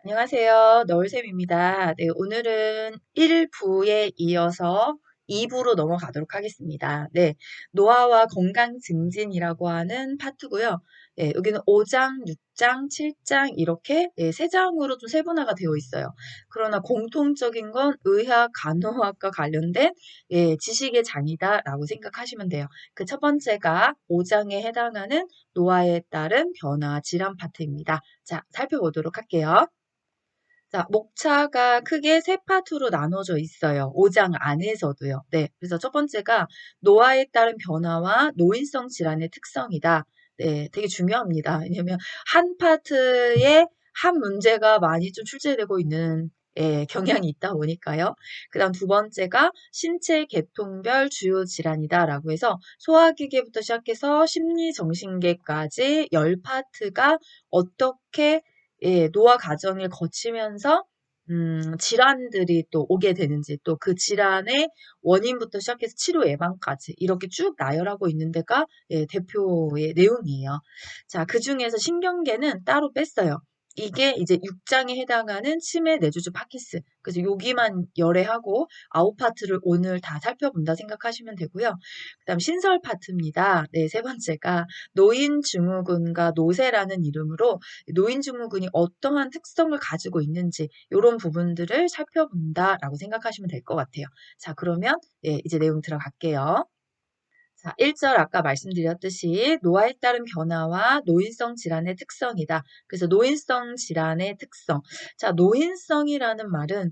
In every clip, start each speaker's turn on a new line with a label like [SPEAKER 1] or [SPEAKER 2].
[SPEAKER 1] 안녕하세요. 너울쌤입니다. 네, 오늘은 1부에 이어서 2부로 넘어가도록 하겠습니다. 네, 노화와 건강 증진이라고 하는 파트고요. 네, 여기는 5장, 6장, 7장 이렇게 3장으로 좀 세분화가 되어 있어요. 그러나 공통적인 건 의학, 간호학과 관련된 지식의 장이다라고 생각하시면 돼요. 그 첫 번째가 5장에 해당하는 노화에 따른 변화, 질환 파트입니다. 자, 살펴보도록 할게요. 자, 목차가 크게 세 파트로 나눠져 있어요. 5장 안에서도요. 네. 그래서 첫 번째가 노화에 따른 변화와 노인성 질환의 특성이다. 네. 되게 중요합니다. 왜냐면 한 파트에 한 문제가 많이 좀 출제되고 있는 경향이 있다 보니까요. 그 다음 두 번째가 신체 계통별 주요 질환이다라고 해서 소화기계부터 시작해서 심리정신계까지 10파트가 어떻게 노화 과정을 거치면서 질환들이 또 오게 되는지 또 그 질환의 원인부터 시작해서 치료 예방까지 이렇게 쭉 나열하고 있는 데가 대표의 내용이에요. 자, 그중에서 신경계는 따로 뺐어요. 이게 이제 6장에 해당하는 치매, 뇌주주, 파키스. 그래서 여기만 열애하고 9파트를 오늘 다 살펴본다 생각하시면 되고요. 그다음 신설 파트입니다. 네, 세 번째가 노인증후군과 노쇠라는 이름으로 노인증후군이 어떠한 특성을 가지고 있는지 이런 부분들을 살펴본다라고 생각하시면 될 것 같아요. 자, 그러면 이제 내용 들어갈게요. 자, 1절 아까 말씀드렸듯이 노화에 따른 변화와 노인성 질환의 특성이다. 그래서 노인성 질환의 특성. 자, 노인성이라는 말은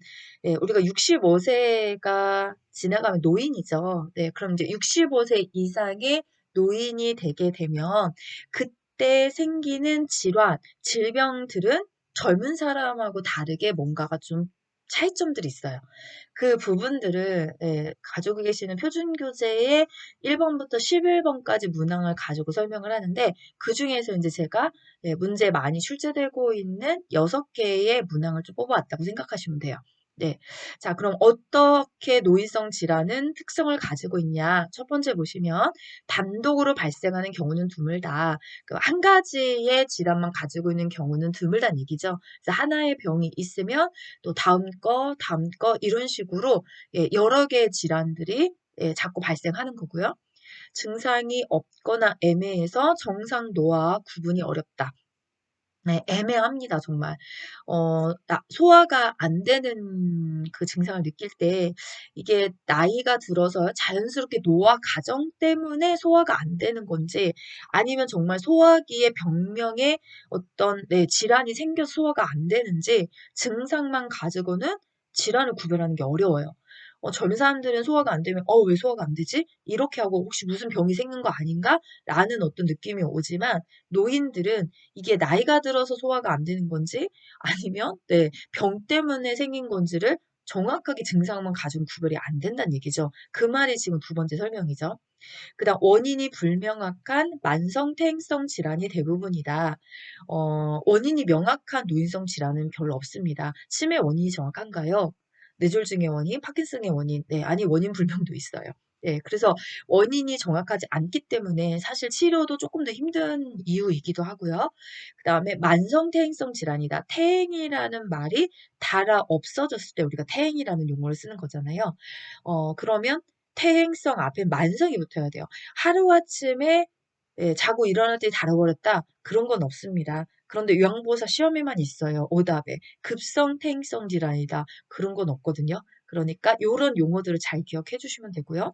[SPEAKER 1] 우리가 65세가 지나가면 노인이죠. 네, 그럼 이제 65세 이상의 노인이 되게 되면 그때 생기는 질환, 질병들은 젊은 사람하고 다르게 뭔가가 좀 차이점들이 있어요. 그 부분들을 가지고 계시는 표준교재의 1번부터 11번까지 문항을 가지고 설명을 하는데 그중에서 이제 제가 문제에 많이 출제되고 있는 6개의 문항을 좀 뽑아왔다고 생각하시면 돼요. 네. 자, 그럼 어떻게 노인성 질환은 특성을 가지고 있냐? 첫 번째 보시면 단독으로 발생하는 경우는 드물다. 한 가지의 질환만 가지고 있는 경우는 드물다는 얘기죠. 그래서 하나의 병이 있으면 또 다음 거 이런 식으로 여러 개의 질환들이 자꾸 발생하는 거고요. 증상이 없거나 애매해서 정상 노화와 구분이 어렵다. 네, 애매합니다, 정말. 소화가 안 되는 그 증상을 느낄 때, 이게 나이가 들어서 자연스럽게 노화 과정 때문에 소화가 안 되는 건지, 아니면 정말 소화기의 병명에 어떤, 질환이 생겨서 소화가 안 되는지, 증상만 가지고는 질환을 구별하는 게 어려워요. 젊은 사람들은 소화가 안 되면, 왜 소화가 안 되지? 이렇게 하고 혹시 무슨 병이 생긴 거 아닌가? 라는 어떤 느낌이 오지만, 노인들은 이게 나이가 들어서 소화가 안 되는 건지 아니면 병 때문에 생긴 건지를 정확하게 증상만 가지고 구별이 안 된다는 얘기죠. 그 말이 지금 두 번째 설명이죠. 그다음 원인이 불명확한 만성 퇴행성 질환이 대부분이다. 원인이 명확한 노인성 질환은 별로 없습니다. 치매 원인이 정확한가요? 뇌졸중의 원인, 파킨슨의 원인, 아니 원인 불명도 있어요. 그래서 원인이 정확하지 않기 때문에 사실 치료도 조금 더 힘든 이유이기도 하고요. 그 다음에 만성 퇴행성 질환이다. 퇴행이라는 말이 달아 없어졌을 때 우리가 퇴행이라는 용어를 쓰는 거잖아요. 그러면 퇴행성 앞에 만성이 붙어야 돼요. 하루아침에 자고 일어날 때 달아버렸다. 그런 건 없습니다. 그런데 요양보호사 시험에만 있어요. 오답에. 급성 퇴행성 질환이다. 그런 건 없거든요. 그러니까 요런 용어들을 잘 기억해 주시면 되고요.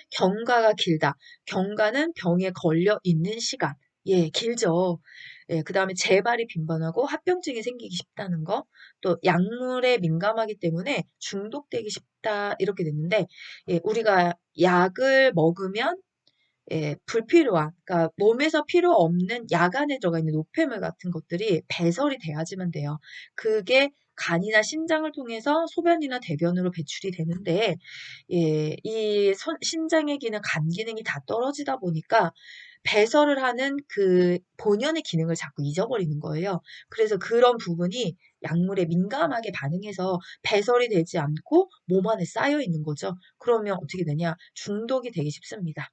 [SPEAKER 1] 경과가 길다. 경과는 병에 걸려 있는 시간. 길죠. 그다음에 재발이 빈번하고 합병증이 생기기 쉽다는 거. 또 약물에 민감하기 때문에 중독되기 쉽다. 이렇게 됐는데 우리가 약을 먹으면 불필요한, 그러니까 몸에서 필요 없는 약 안에 들어가 있는 노폐물 같은 것들이 배설이 돼야지만 돼요. 그게 간이나 신장을 통해서 소변이나 대변으로 배출이 되는데, 신장의 기능, 간 기능이 다 떨어지다 보니까 배설을 하는 그 본연의 기능을 자꾸 잊어버리는 거예요. 그래서 그런 부분이 약물에 민감하게 반응해서 배설이 되지 않고 몸 안에 쌓여 있는 거죠. 그러면 어떻게 되냐? 중독이 되기 쉽습니다.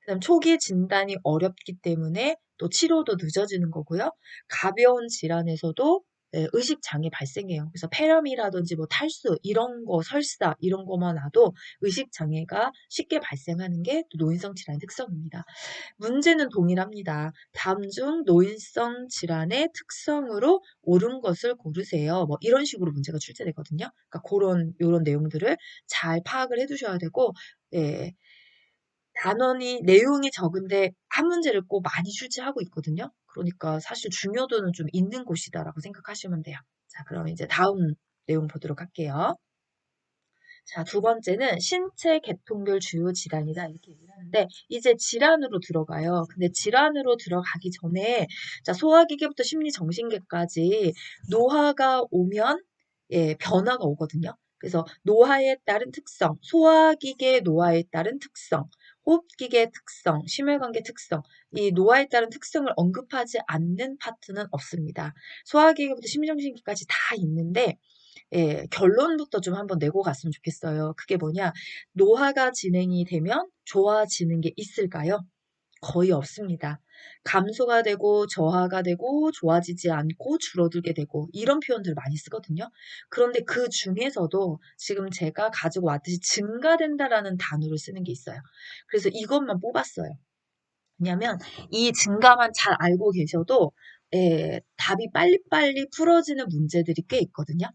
[SPEAKER 1] 그다음 초기 진단이 어렵기 때문에 또 치료도 늦어지는 거고요. 가벼운 질환에서도 의식 장애 발생해요. 그래서 폐렴이라든지 뭐 탈수 이런 거, 설사 이런 거만 와도 의식 장애가 쉽게 발생하는 게 또 노인성 질환의 특성입니다. 문제는 동일합니다. 다음 중 노인성 질환의 특성으로 옳은 것을 고르세요. 뭐 이런 식으로 문제가 출제되거든요. 그러니까 그런 요런 내용들을 잘 파악을 해두셔야 되고, 예, 단원이 내용이 적은데 한 문제를 꼭 많이 출제하고 있거든요. 그러니까 사실 중요도는 좀 있는 곳이다라고 생각하시면 돼요. 자, 그럼 이제 다음 내용 보도록 할게요. 자, 두 번째는 신체 계통별 주요 질환이다 이렇게 얘기를 하는데 이제 질환으로 들어가요. 근데 질환으로 들어가기 전에 자, 소화기계부터 심리정신계까지 노화가 오면 변화가 오거든요. 그래서 노화에 따른 특성, 소화기계 노화에 따른 특성, 호흡기계 특성, 심혈관계 특성, 이 노화에 따른 특성을 언급하지 않는 파트는 없습니다. 소화기계부터 심리정신계까지 다 있는데 결론부터 좀 한번 내고 갔으면 좋겠어요. 그게 뭐냐? 노화가 진행이 되면 좋아지는 게 있을까요? 거의 없습니다. 감소가 되고 저하가 되고 좋아지지 않고 줄어들게 되고 이런 표현들을 많이 쓰거든요. 그런데 그 중에서도 지금 제가 가지고 왔듯이 증가된다라는 단어를 쓰는 게 있어요. 그래서 이것만 뽑았어요. 왜냐하면 이 증가만 잘 알고 계셔도 답이 빨리빨리 풀어지는 문제들이 꽤 있거든요.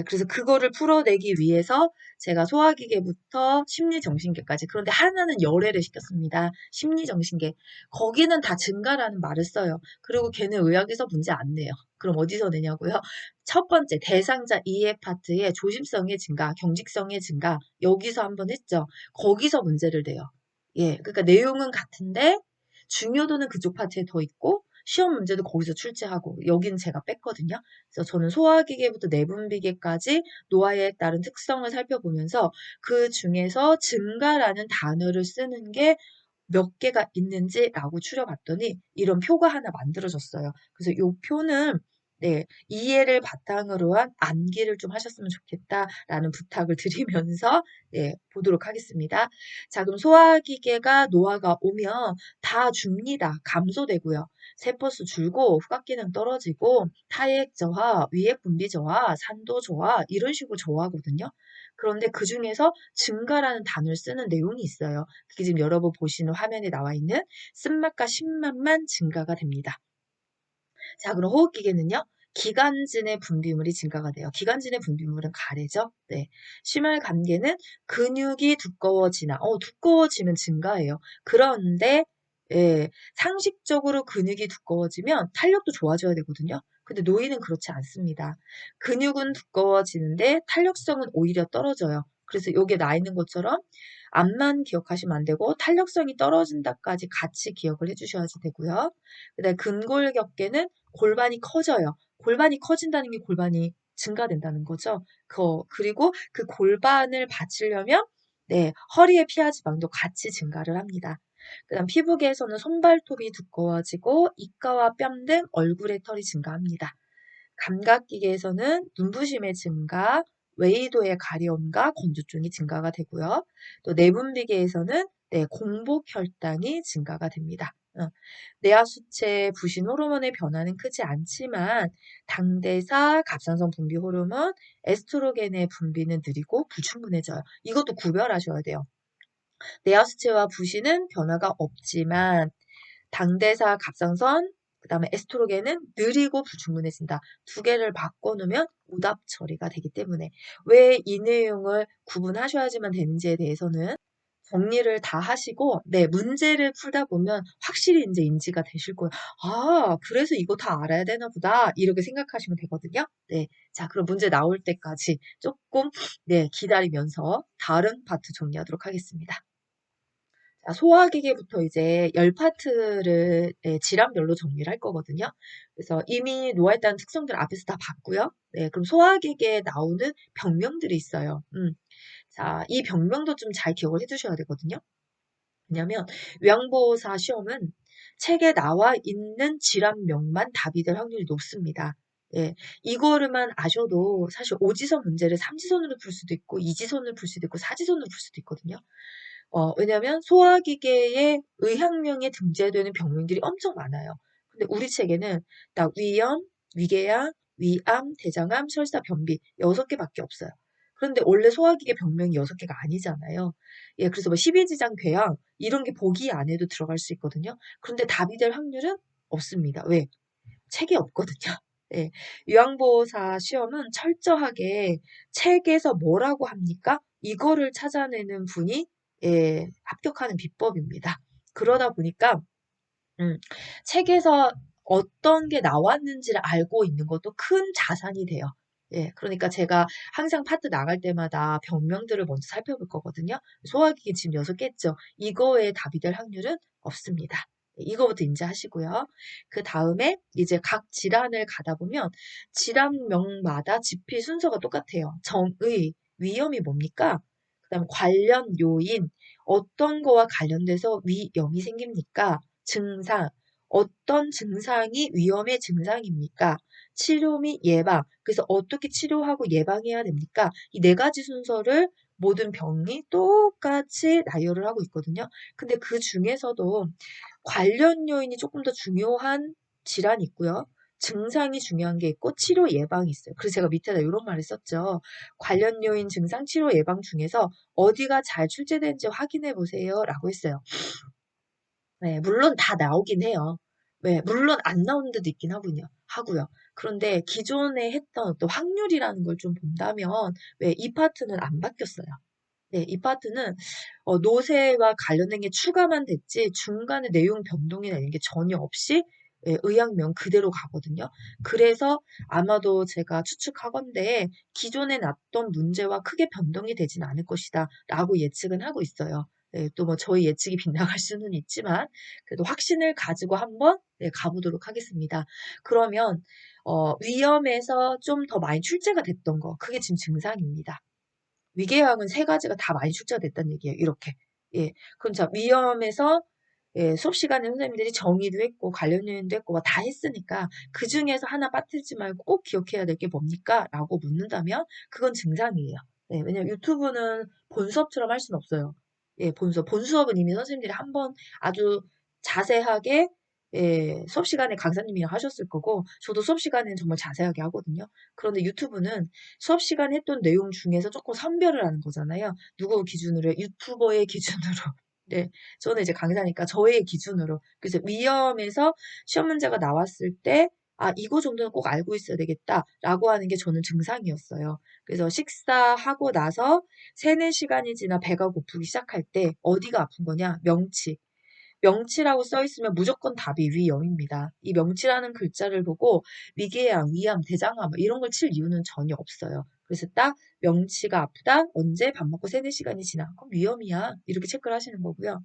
[SPEAKER 1] 그래서 그거를 풀어내기 위해서 제가 소화기계부터 심리정신계까지 그런데 하나는 열애를 시켰습니다. 심리정신계. 거기는 다 증가라는 말을 써요. 그리고 걔는 의학에서 문제 안 내요. 그럼 어디서 내냐고요? 첫 번째 대상자 이해 파트의 조심성의 증가, 경직성의 증가 여기서 한번 했죠. 거기서 문제를 내요. 그러니까 내용은 같은데 중요도는 그쪽 파트에 더 있고 시험 문제도 거기서 출제하고 여기는 제가 뺐거든요. 그래서 저는 소화기계부터 내분비계까지 노화에 따른 특성을 살펴보면서 그 중에서 증가라는 단어를 쓰는 게 몇 개가 있는지라고 추려봤더니 이런 표가 하나 만들어졌어요. 그래서 이 표는 이해를 바탕으로 한 암기를 좀 하셨으면 좋겠다라는 부탁을 드리면서 보도록 하겠습니다. 자, 그럼 소화기계가 노화가 오면 다 줍니다. 감소되고요. 세포수 줄고 후각 기능 떨어지고 타액 저하, 위액 분비 저하, 산도 저하 이런 식으로 저하거든요. 그런데 그 중에서 증가라는 단어를 쓰는 내용이 있어요. 그게 지금 여러분 보시는 화면에 나와 있는 쓴맛과 신맛만 증가가 됩니다. 자, 그럼 호흡기계는요. 기관진의 분비물이 증가가 돼요. 기관진의 분비물은 가래죠. 네. 심혈관계는 근육이 두꺼워지면 증가해요. 그런데 상식적으로 근육이 두꺼워지면 탄력도 좋아져야 되거든요. 근데 노인은 그렇지 않습니다. 근육은 두꺼워지는데 탄력성은 오히려 떨어져요. 그래서 여기에 나 있는 것처럼 암만 기억하시면 안 되고 탄력성이 떨어진다까지 같이 기억을 해주셔야지 되고요. 그다음에 근골격계는 골반이 커져요. 골반이 커진다는 게 골반이 증가된다는 거죠. 그리고 그 골반을 받치려면 허리의 피하 지방도 같이 증가를 합니다. 그다음 피부계에서는 손발톱이 두꺼워지고 입가와 뺨 등 얼굴의 털이 증가합니다. 감각기계에서는 눈부심의 증가, 외이도의 가려움과 건조증이 증가가 되고요. 또 내분비계에서는 공복 혈당이 증가가 됩니다. 뇌하수체 부신 호르몬의 변화는 크지 않지만 당대사, 갑상선 분비 호르몬, 에스트로겐의 분비는 느리고 불충분해져요. 이것도 구별하셔야 돼요. 뇌하수체와 부신은 변화가 없지만 당대사, 갑상선, 그 다음에 에스트로겐은 느리고 불충분해진다. 두 개를 바꿔놓으면 오답 처리가 되기 때문에 왜 이 내용을 구분하셔야지만 되는지에 대해서는 정리를 다 하시고 문제를 풀다 보면 확실히 이제 인지가 되실 거예요. 아, 그래서 이거 다 알아야 되나 보다. 이렇게 생각하시면 되거든요. 자, 그럼 문제 나올 때까지 조금 기다리면서 다른 파트 정리하도록 하겠습니다. 자, 소화기계부터 이제 열 파트를 질환별로 정리를 할 거거든요. 그래서 이미 노화했다는 특성들 앞에서 다 봤고요. 그럼 소화기계에 나오는 병명들이 있어요. 자, 이 병명도 좀 잘 기억을 해두셔야 되거든요. 왜냐면 요양보호사 시험은 책에 나와 있는 질환명만 답이 될 확률이 높습니다. 이거를만 아셔도 사실 오지선 문제를 삼지선으로 풀 수도 있고 이지선으로 풀 수도 있고 사지선으로 풀 수도 있거든요. 왜냐면 소화기계의 의학명에 등재되는 병명들이 엄청 많아요. 근데 우리 책에는 딱 위염, 위궤양, 위암, 대장암, 설사, 변비 6개밖에 없어요. 그런데 원래 소화기계 병명이 6개가 아니잖아요. 예, 그래서 뭐 십이지장 궤양 이런 게 보기 안에도 들어갈 수 있거든요. 그런데 답이 될 확률은 없습니다. 왜? 책이 없거든요. 예, 요양보호사 시험은 철저하게 책에서 뭐라고 합니까? 이거를 찾아내는 분이 예, 합격하는 비법입니다. 그러다 보니까 음, 책에서 어떤 게 나왔는지를 알고 있는 것도 큰 자산이 돼요. 예, 그러니까 제가 항상 파트 나갈 때마다 병명들을 먼저 살펴볼 거거든요. 소화기계 지금 6개 했죠. 이거에 답이 될 확률은 없습니다. 예, 이거부터 인지하시고요. 그 다음에 이제 각 질환을 가다 보면 질환명마다 지필 순서가 똑같아요. 정의, 위험이 뭡니까? 그 다음 관련 요인, 어떤 거와 관련돼서 위염이 생깁니까? 증상, 어떤 증상이 위험의 증상입니까? 치료 및 예방, 그래서 어떻게 치료하고 예방해야 됩니까? 이 4가지 순서를 모든 병이 똑같이 나열을 하고 있거든요. 근데 그 중에서도 관련 요인이 조금 더 중요한 질환이 있고요. 증상이 중요한 게 있고 치료 예방이 있어요. 그래서 제가 밑에다 이런 말을 썼죠. 관련 요인, 증상, 치료 예방 중에서 어디가 잘 출제되는지 확인해 보세요. 라고 했어요. 네, 물론 다 나오긴 해요. 네, 물론 안 나오는 데도 있긴 하고요. 그런데 기존에 했던 또 확률이라는 걸 좀 본다면, 왜 이 파트는 안 바뀌었어요. 네, 이 파트는 노쇠와 관련된 게 추가만 됐지 중간에 내용 변동이나 이런 게 전혀 없이 예, 의학명 그대로 가거든요. 그래서 아마도 제가 추측하건대 기존에 났던 문제와 크게 변동이 되진 않을 것이다 라고 예측은 하고 있어요. 네, 또 뭐 저희 예측이 빗나갈 수는 있지만 그래도 확신을 가지고 한번 네, 가보도록 하겠습니다. 그러면 위험에서 좀 더 많이 출제가 됐던 거 그게 지금 증상입니다. 위궤양은 3가지가 다 많이 출제가 됐다는 얘기예요. 이렇게. 예. 그럼 자, 위험에서 예, 수업 시간에 선생님들이 정의도 했고 관련 요인도 했고 다 했으니까 그 중에서 하나 빠뜨리지 말고 꼭 기억해야 될 게 뭡니까? 라고 묻는다면 그건 증상이에요. 네, 왜냐면 유튜브는 본 수업처럼 할 수는 없어요. 예, 본 수업. 본 수업은 이미 선생님들이 한번 아주 자세하게 예, 수업 시간에 강사님이랑 하셨을 거고 저도 수업 시간에는 정말 자세하게 하거든요. 그런데 유튜브는 수업 시간에 했던 내용 중에서 조금 선별을 하는 거잖아요. 누구 기준으로? 유튜버의 기준으로. 네. 저는 이제 강사니까 저의 기준으로. 그래서 위험에서 시험 문제가 나왔을 때, 아, 이거 정도는 꼭 알고 있어야 되겠다. 라고 하는 게 저는 증상이었어요. 그래서 식사하고 나서 3, 4시간이 지나 배가 고프기 시작할 때 어디가 아픈 거냐? 명치. 명치라고 써 있으면 무조건 답이 위염입니다. 이 명치라는 글자를 보고 위궤양, 위암, 대장암 이런 걸 칠 이유는 전혀 없어요. 그래서 딱 명치가 아프다. 언제? 밥 먹고 3, 4시간이 지나. 그럼 위염이야. 이렇게 체크를 하시는 거고요.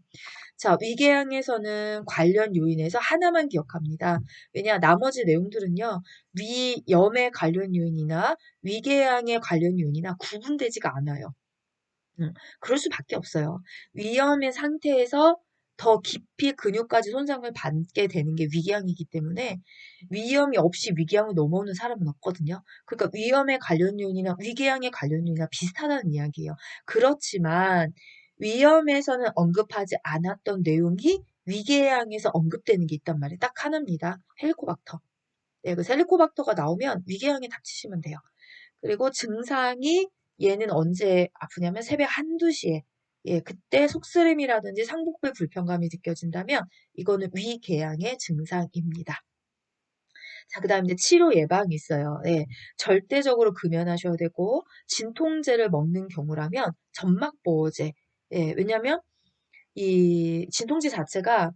[SPEAKER 1] 자, 위궤양에서는 관련 요인에서 하나만 기억합니다. 왜냐, 나머지 내용들은요, 위염의 관련 요인이나 위궤양의 관련 요인이나 구분되지가 않아요. 그럴 수밖에 없어요. 위험의 상태에서 더 깊이 근육까지 손상을 받게 되는 게 위궤양이기 때문에 위험이 없이 위궤양을 넘어오는 사람은 없거든요. 그러니까 위험의 관련 요인이나 위궤양의 관련 요인이나 비슷하다는 이야기예요. 그렇지만 위험에서는 언급하지 않았던 내용이 위궤양에서 언급되는 게 있단 말이에요. 딱 하나입니다. 헬리코박터. 네, 그 헬리코박터가 나오면 위궤양에 닥치시면 돼요. 그리고 증상이 얘는 언제 아프냐면 새벽 1~2시에 예, 그때 속쓰림이라든지 상복부 불편감이 느껴진다면 이거는 위궤양의 증상입니다. 자, 그 다음 이제 치료 예방이 있어요. 예, 절대적으로 금연하셔야 되고 진통제를 먹는 경우라면 점막보호제. 예, 왜냐면 이 진통제 자체가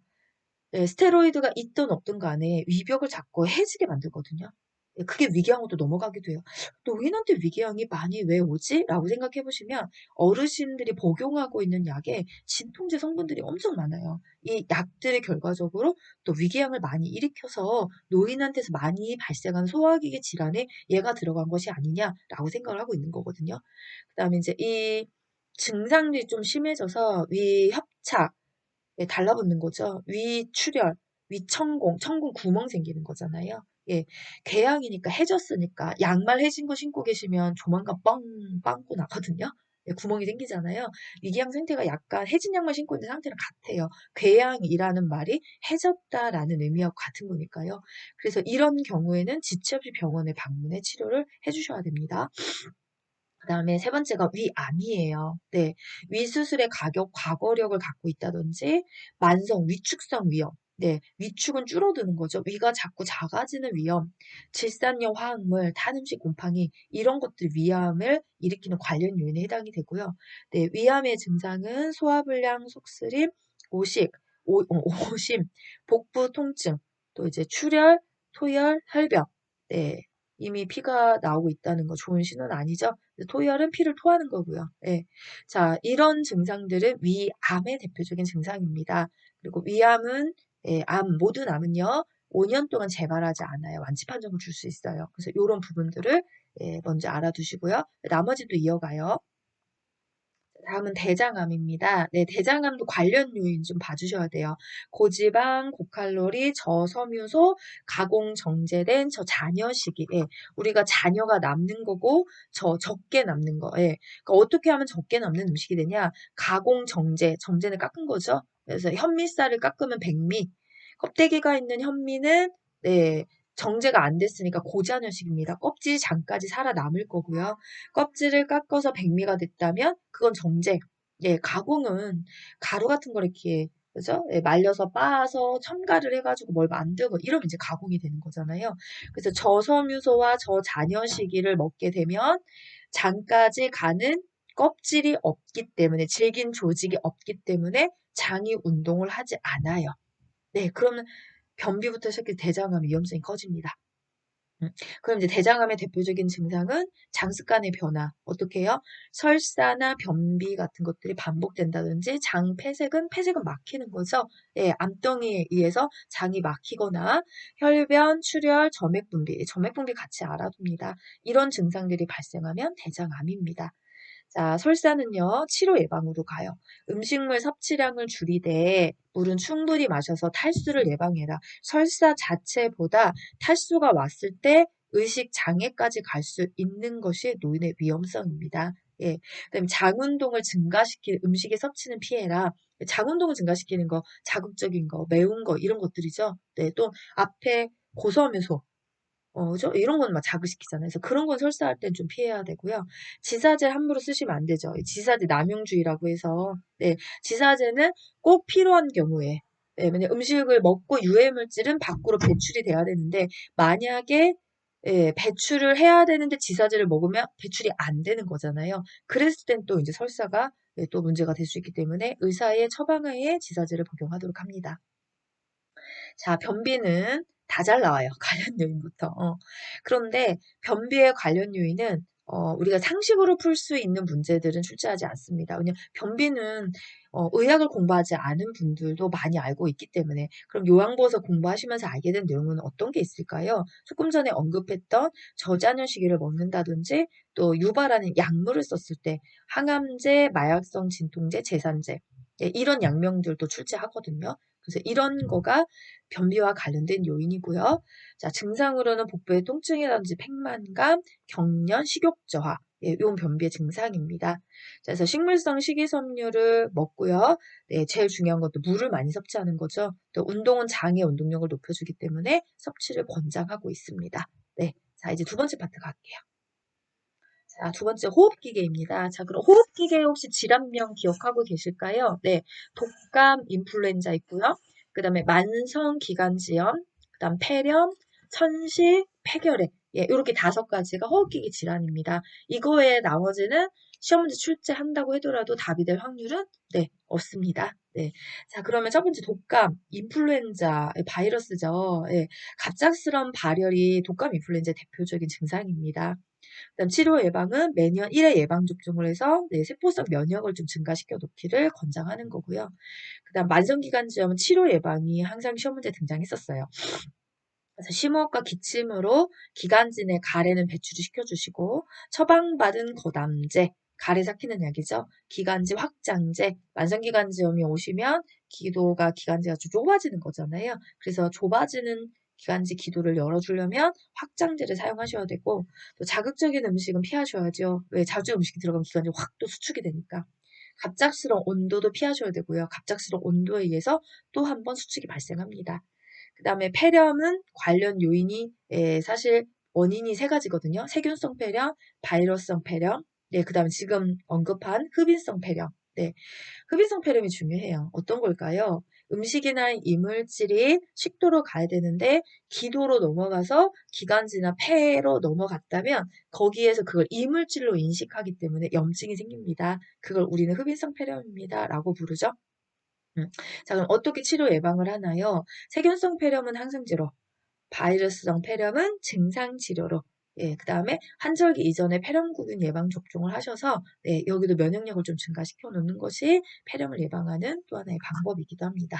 [SPEAKER 1] 네, 스테로이드가 있든 없든 간에 위벽을 자꾸 해지게 만들거든요. 예, 그게 위궤양으로 넘어가기도 해요. 노인한테 위궤양이 많이 왜 오지? 라고 생각해 보시면 어르신들이 복용하고 있는 약에 진통제 성분들이 엄청 많아요. 이 약들이 결과적으로 또 위궤양을 많이 일으켜서 노인한테서 많이 발생하는 소화기계 질환에 얘가 들어간 것이 아니냐라고 생각을 하고 있는 거거든요. 그다음에 이제 이 증상들이 좀 심해져서 위협착 예, 달라붙는 거죠. 위출혈, 위천공, 천공 구멍 생기는 거잖아요. 예, 궤양이니까 해졌으니까 양말 해진 거 신고 계시면 조만간 빵꾸 나거든요. 네, 구멍이 생기잖아요. 위궤양 상태가 약간 해진 양말 신고 있는 상태랑 같아요. 궤양이라는 말이 해졌다라는 의미와 같은 거니까요. 그래서 이런 경우에는 지체 없이 병원에 방문해 치료를 해주셔야 됩니다. 그 다음에 세 번째가 위암이에요. 네. 위수술의 과거력을 갖고 있다든지, 만성, 위축성 위염. 네. 위축은 줄어드는 거죠. 위가 자꾸 작아지는 위험, 질산염 화학물, 탄 음식 곰팡이, 이런 것들 위암을 일으키는 관련 요인에 해당이 되고요. 네. 위암의 증상은 소화불량, 속쓰림, 오식, 오심, 복부 통증, 또 이제 출혈, 토열, 혈변. 네. 이미 피가 나오고 있다는 거 좋은 신호는 아니죠. 토열은 피를 토하는 거고요. 예. 자, 이런 증상들은 위암의 대표적인 증상입니다. 그리고 위암은, 예, 모든 암은요, 5년 동안 재발하지 않아요. 완치 판정을 줄 수 있어요. 그래서 이런 부분들을 예, 먼저 알아두시고요. 나머지도 이어가요. 다음은 대장암입니다. 네, 대장암도 관련 요인 좀 봐주셔야 돼요. 고지방, 고칼로리, 저섬유소, 가공 정제된 저잔여식이. 예, 우리가 잔여가 남는 거고 적게 남는 거. 예, 그러니까 어떻게 하면 적게 남는 음식이 되냐? 가공 정제는 깎은 거죠. 그래서 현미쌀을 깎으면 백미, 껍데기가 있는 현미는 네, 정제가 안 됐으니까 고잔여식입니다. 껍질 장까지 살아남을 거고요. 껍질을 깎아서 백미가 됐다면 그건 정제. 예, 가공은 가루 같은 걸 이렇게 그죠? 예, 말려서 빻아서 첨가를 해가지고 뭘 만들고 이러면 이제 가공이 되는 거잖아요. 그래서 저섬유소와 저잔여시기를 먹게 되면 장까지 가는 껍질이 없기 때문에 질긴 조직이 없기 때문에 장이 운동을 하지 않아요. 네, 그러면 변비부터 시작해서 대장암 위험성이 커집니다. 그럼 이제 대장암의 대표적인 증상은 장습관의 변화. 어떻게 해요? 설사나 변비 같은 것들이 반복된다든지 폐색은 막히는 거죠. 예, 암덩이에 의해서 장이 막히거나 혈변, 출혈, 점액분비 같이 알아둡니다. 이런 증상들이 발생하면 대장암입니다. 자, 설사는요, 치료 예방으로 가요. 음식물 섭취량을 줄이되 물은 충분히 마셔서 탈수를 예방해라. 설사 자체보다 탈수가 왔을 때 의식 장애까지 갈 수 있는 것이 노인의 위험성입니다. 예. 그다음에 장운동을 증가시키는 음식의 섭취는 피해라. 장운동을 증가시키는 거, 자극적인 거, 매운 거, 이런 것들이죠. 네, 또 앞에 고섬유소, 그죠? 이런 건 막 자극시키잖아요. 그래서 그런 건 설사할 땐 좀 피해야 되고요. 지사제 함부로 쓰시면 안 되죠. 지사제 남용주의라고 해서, 네, 지사제는 꼭 필요한 경우에, 네, 왜냐 음식을 먹고 유해물질은 밖으로 배출이 돼야 되는데, 만약에 예, 배출을 해야 되는데 지사제를 먹으면 배출이 안 되는 거잖아요. 그랬을 땐 또 이제 설사가 예, 또 문제가 될 수 있기 때문에 의사의 처방하에 지사제를 복용하도록 합니다. 자, 변비는 다 잘 나와요. 관련 요인부터. 그런데 변비의 관련 요인은 우리가 상식으로 풀 수 있는 문제들은 출제하지 않습니다. 왜냐하면 변비는 의학을 공부하지 않은 분들도 많이 알고 있기 때문에 그럼 요양보호서 공부하시면서 알게 된 내용은 어떤 게 있을까요? 조금 전에 언급했던 저잔여시기를 먹는다든지 또 유바라는 약물을 썼을 때 항암제, 마약성 진통제, 제산제 예, 이런 약명들도 출제하거든요. 그래서 이런 거가 변비와 관련된 요인이고요. 자, 증상으로는 복부의 통증이라든지 팽만감, 경련, 식욕 저하, 예, 이런 변비의 증상입니다. 자, 그래서 식물성 식이섬유를 먹고요. 네, 제일 중요한 것도 물을 많이 섭취하는 거죠. 또 운동은 장의 운동력을 높여주기 때문에 섭취를 권장하고 있습니다. 네, 자, 이제 두 번째 파트 갈게요. 자, 두 번째 호흡기계입니다. 자, 그럼 호흡기계 혹시 질환명 기억하고 계실까요? 네, 독감, 인플루엔자 있고요. 그 다음에 만성기관지염, 그 다음 폐렴, 천식, 폐결핵. 예, 이렇게 5가지가 호흡기계 질환입니다. 이거 외에 나머지는 시험 문제 출제한다고 하더라도 답이 될 확률은 네, 없습니다. 네. 자, 그러면 첫 번째 독감, 인플루엔자, 바이러스죠. 예, 갑작스러운 발열이 독감, 인플루엔자의 대표적인 증상입니다. 그다음 치료 예방은 매년 1회 예방접종을 해서 네, 세포성 면역을 좀 증가시켜 놓기를 권장하는 거고요. 그다음 만성기관지염은 치료 예방이 항상 시험 문제에 등장했었어요. 그래서 심호흡과 기침으로 기관지 내 가래는 배출을 시켜주시고 처방받은 거담제, 가래 삭히는 약이죠. 기관지 확장제, 만성기관지염이 오시면 기도가 기관지가 좀 좁아지는 거잖아요. 그래서 좁아지는 기관지 기도를 열어주려면 확장제를 사용하셔야 되고 또 자극적인 음식은 피하셔야죠. 왜 자주 음식이 들어가면 기관지 확 또 수축이 되니까. 갑작스러운 온도도 피하셔야 되고요. 갑작스러운 온도에 의해서 또 한 번 수축이 발생합니다. 그 다음에 폐렴은 관련 요인이 사실 원인이 세 가지거든요. 세균성 폐렴, 바이러스성 폐렴, 네, 그 다음에 지금 언급한 흡인성 폐렴. 네, 흡인성 폐렴이 중요해요. 어떤 걸까요? 음식이나 이물질이 식도로 가야 되는데 기도로 넘어가서 기관지나 폐로 넘어갔다면 거기에서 그걸 이물질로 인식하기 때문에 염증이 생깁니다. 그걸 우리는 흡인성 폐렴입니다. 라고 부르죠. 자, 그럼 어떻게 치료 예방을 하나요? 세균성 폐렴은 항생제로, 바이러스성 폐렴은 증상 치료로, 예, 그 다음에 한절기 이전에 폐렴구균 예방 접종을 하셔서 네, 여기도 면역력을 좀 증가시켜 놓는 것이 폐렴을 예방하는 또 하나의 방법이기도 합니다.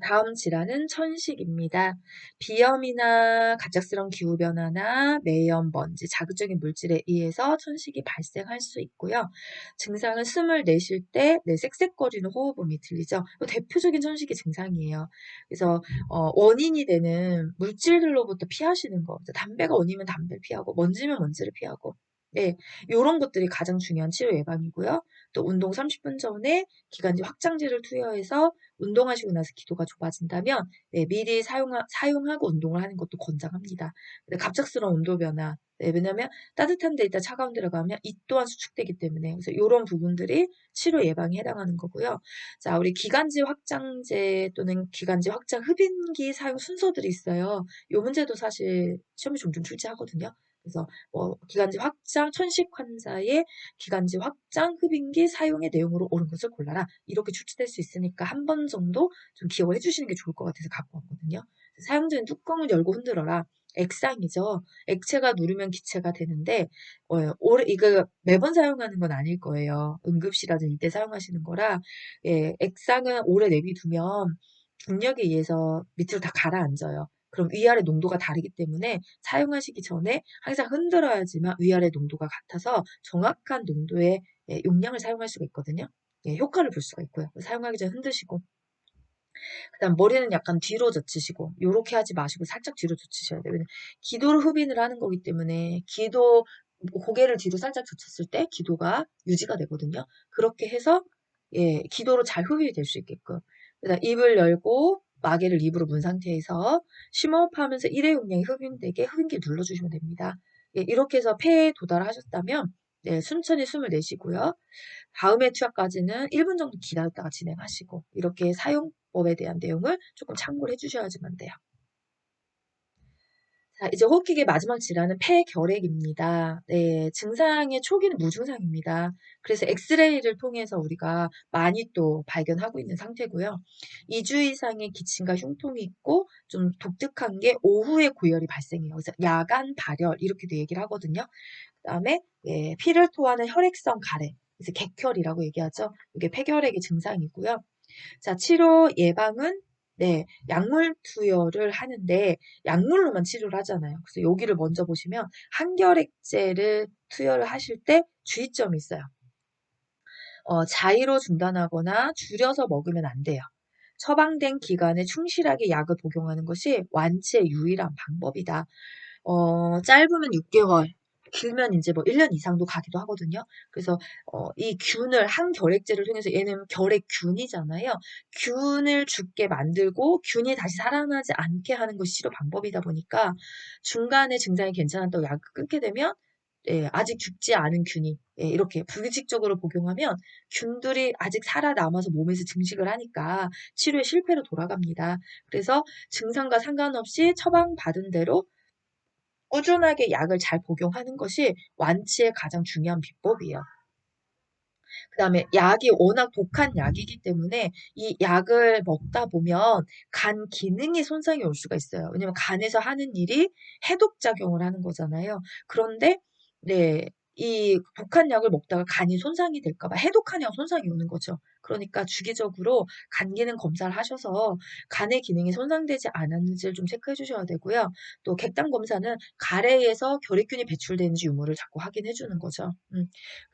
[SPEAKER 1] 다음 질환은 천식입니다. 비염이나 갑작스러운 기후변화나 매연, 먼지, 자극적인 물질에 의해서 천식이 발생할 수 있고요. 증상은 숨을 내쉴 때 쌕쌕거리는 호흡음이 들리죠. 대표적인 천식의 증상이에요. 그래서 원인이 되는 물질들로부터 피하시는 거. 담배가 원인이면 담배를 피하고 먼지면 먼지를 피하고 네, 이런 것들이 가장 중요한 치료 예방이고요. 또 운동 30분 전에 기관지 확장제를 투여해서 운동하시고 나서 기도가 좁아진다면 네, 미리 사용하고 운동을 하는 것도 권장합니다. 근데 갑작스러운 온도 변화 네, 왜냐하면 따뜻한 데 있다 차가운 데로 가면 이 또한 수축되기 때문에 그래서 이런 부분들이 치료 예방에 해당하는 거고요. 자, 우리 기관지 확장제 또는 기관지 확장 흡인기 사용 순서들이 있어요. 이 문제도 사실 시험에 종종 출제하거든요. 그래서 기관지 확장 천식 환자의 기관지 확장 흡인기 사용의 내용으로 옳은 것을 골라라. 이렇게 출제될 수 있으니까 한 번 정도 좀 기억을 해주시는 게 좋을 것 같아서 갖고 왔거든요. 사용 전에 뚜껑을 열고 흔들어라. 액상이죠. 액체가 누르면 기체가 되는데 이거 매번 사용하는 건 아닐 거예요. 응급시라든 이때 사용하시는 거라 예, 액상은 오래 내비두면 중력에 의해서 밑으로 다 가라앉아요. 그럼 위아래 농도가 다르기 때문에 사용하시기 전에 항상 흔들어야지만 위아래 농도가 같아서 정확한 농도의 용량을 사용할 수가 있거든요. 예, 효과를 볼 수가 있고요. 사용하기 전에 흔드시고 그다음 머리는 약간 뒤로 젖히시고 요렇게 하지 마시고 살짝 뒤로 젖히셔야 돼요. 왜냐면 기도로 흡인을 하는 거기 때문에 고개를 뒤로 살짝 젖혔을 때 기도가 유지가 되거든요. 그렇게 해서 예, 기도로 잘 흡입이 될 수 있게끔. 그다음 입을 열고 마개를 입으로 문 상태에서 심호흡하면서 일회 용량이 흡입되게 흡인기 눌러주시면 됩니다. 예, 이렇게 해서 폐에 도달하셨다면 네, 천천히 숨을 내쉬고요. 다음의 투약까지는 1분 정도 기다렸다가 진행하시고 이렇게 사용법에 대한 내용을 조금 참고를 해주셔야지만 돼요. 자, 이제 호흡기의 마지막 질환은 폐결핵입니다. 네, 증상의 초기는 무증상입니다. 그래서 엑스레이를 통해서 우리가 많이 또 발견하고 있는 상태고요. 2주 이상의 기침과 흉통이 있고 좀 독특한 게 오후에 고열이 발생해요. 그래서 야간 발열 이렇게도 얘기를 하거든요. 그다음에 예, 피를 토하는 혈액성 가래, 그래서 객혈이라고 얘기하죠. 이게 폐결핵의 증상이고요. 자, 치료 예방은 네, 약물 투여를 하는데 약물로만 치료를 하잖아요. 그래서 여기를 먼저 보시면 항결핵제를 투여를 하실 때 주의점이 있어요. 자의로 중단하거나 줄여서 먹으면 안 돼요. 처방된 기간에 충실하게 약을 복용하는 것이 완치의 유일한 방법이다. 짧으면 6개월, 길면 이제 뭐 1년 이상도 가기도 하거든요. 그래서 이 균을 항결핵제를 통해서 얘는 결핵균이잖아요. 균을 죽게 만들고 균이 다시 살아나지 않게 하는 것이 치료 방법이다 보니까 중간에 증상이 괜찮았다고 약을 끊게 되면 예, 아직 죽지 않은 균이 예, 이렇게 불규칙적으로 복용하면 균들이 아직 살아남아서 몸에서 증식을 하니까 치료의 실패로 돌아갑니다. 그래서 증상과 상관없이 처방받은 대로 꾸준하게 약을 잘 복용하는 것이 완치의 가장 중요한 비법이에요. 그 다음에 약이 워낙 독한 약이기 때문에 이 약을 먹다 보면 간 기능이 손상이 올 수가 있어요. 왜냐면 간에서 하는 일이 해독작용을 하는 거잖아요. 그런데 네, 이 독한 약을 먹다가 간이 손상이 될까 봐 해독한 약 손상이 오는 거죠. 그러니까 주기적으로 간 기능 검사를 하셔서 간의 기능이 손상되지 않았는지를 좀 체크해 주셔야 되고요. 또 객당 검사는 가래에서 결핵균이 배출되는지 유무를 자꾸 확인해 주는 거죠.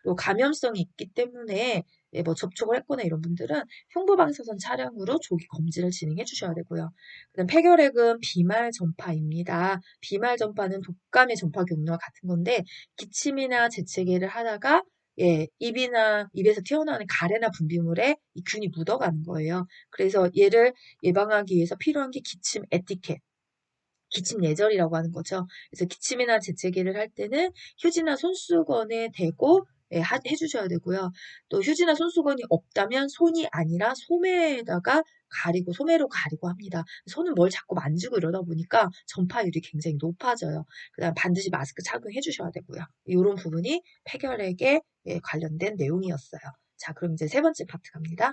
[SPEAKER 1] 그리고 감염성이 있기 때문에 예, 뭐 접촉을 했거나 이런 분들은 흉부방사선 차량으로 조기 검진을 진행해 주셔야 되고요. 그다음 폐결핵은 비말 전파입니다. 비말 전파는 독감의 전파 경로와 같은 건데 기침이나 재채기를 하다가 예, 입이나 입에서 튀어나오는 가래나 분비물에 이 균이 묻어가는 거예요. 그래서 얘를 예방하기 위해서 필요한 게 기침 에티켓. 기침 예절이라고 하는 거죠. 그래서 기침이나 재채기를 할 때는 휴지나 손수건에 대고 예, 해주셔야 되고요. 또 휴지나 손수건이 없다면 손이 아니라 소매에다가 가리고 소매로 가리고 합니다. 손은 뭘 자꾸 만지고 이러다 보니까 전파율이 굉장히 높아져요. 그다음 반드시 마스크 착용해 주셔야 되고요. 이런 부분이 폐결핵에 예, 관련된 내용이었어요. 자, 그럼 이제 세 번째 파트 갑니다.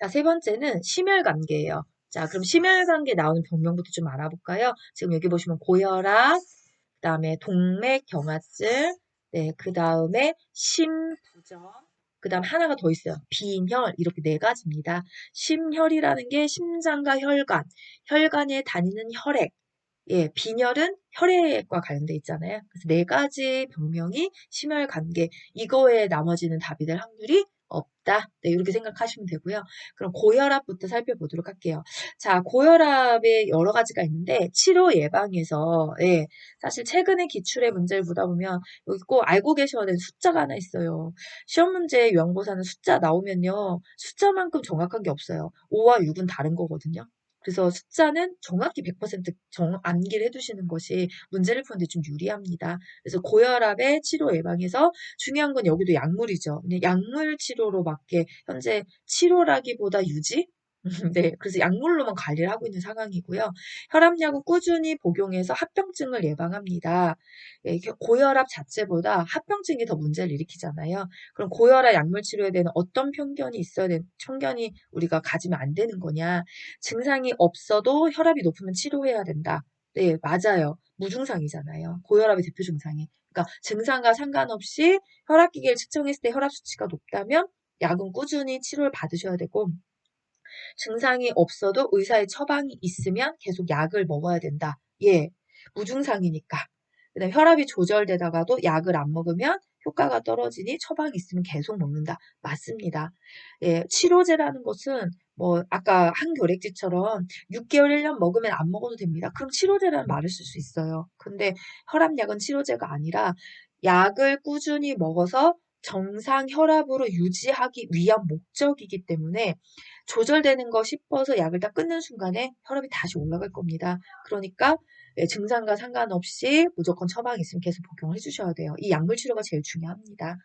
[SPEAKER 1] 자, 세 번째는 심혈관계예요. 자, 그럼 심혈관계 나오는 병명부터 좀 알아볼까요? 지금 여기 보시면 고혈압, 그 다음에 동맥경화증, 네, 그 다음에 심부전, 그 다음 하나가 더 있어요. 빈혈, 이렇게 네 가지입니다. 심혈이라는 게 심장과 혈관, 혈관에 다니는 혈액, 예, 빈혈은 혈액과 관련돼 있잖아요. 그래서 네 가지 병명이 심혈관계, 이거에 나머지는 답이 될 확률이 없다. 네, 이렇게 생각하시면 되고요. 그럼 고혈압부터 살펴보도록 할게요. 자, 고혈압에 여러 가지가 있는데 치료 예방에서 예, 사실 최근에 기출의 문제를 보다 보면 여기 꼭 알고 계셔야 되는 숫자가 하나 있어요. 시험 문제 요양보사는 숫자 나오면요. 숫자만큼 정확한 게 없어요. 5와 6은 다른 거거든요. 그래서 숫자는 정확히 100% 암기를 해두시는 것이 문제를 푸는데 좀 유리합니다. 그래서 고혈압의 치료 예방에서 중요한 건 여기도 약물이죠. 그냥 약물 치료로 밖에 현재 치료라기보다 유지? 네, 그래서 약물로만 관리를 하고 있는 상황이고요. 혈압약을 꾸준히 복용해서 합병증을 예방합니다. 예, 고혈압 자체보다 합병증이 더 문제를 일으키잖아요. 그럼 고혈압 약물 치료에 대한 어떤 편견이 우리가 가지면 안 되는 거냐? 증상이 없어도 혈압이 높으면 치료해야 된다. 네, 맞아요. 무증상이잖아요. 고혈압의 대표 증상이. 그러니까 증상과 상관없이 혈압기계를 측정했을 때 혈압 수치가 높다면 약은 꾸준히 치료를 받으셔야 되고 증상이 없어도 의사의 처방이 있으면 계속 약을 먹어야 된다. 예, 무증상이니까. 그다음 혈압이 조절되다가도 약을 안 먹으면 효과가 떨어지니 처방이 있으면 계속 먹는다. 맞습니다. 예, 치료제라는 것은 뭐 아까 항교렉지처럼 6개월, 1년 먹으면 안 먹어도 됩니다. 그럼 치료제라는 말을 쓸 수 있어요. 근데 혈압약은 치료제가 아니라 약을 꾸준히 먹어서 정상 혈압으로 유지하기 위한 목적이기 때문에 조절되는 거 싶어서 약을 딱 끊는 순간에 혈압이 다시 올라갈 겁니다. 그러니까 예, 증상과 상관없이 무조건 처방이 있으면 계속 복용을 해주셔야 돼요. 이 약물 치료가 제일 중요합니다.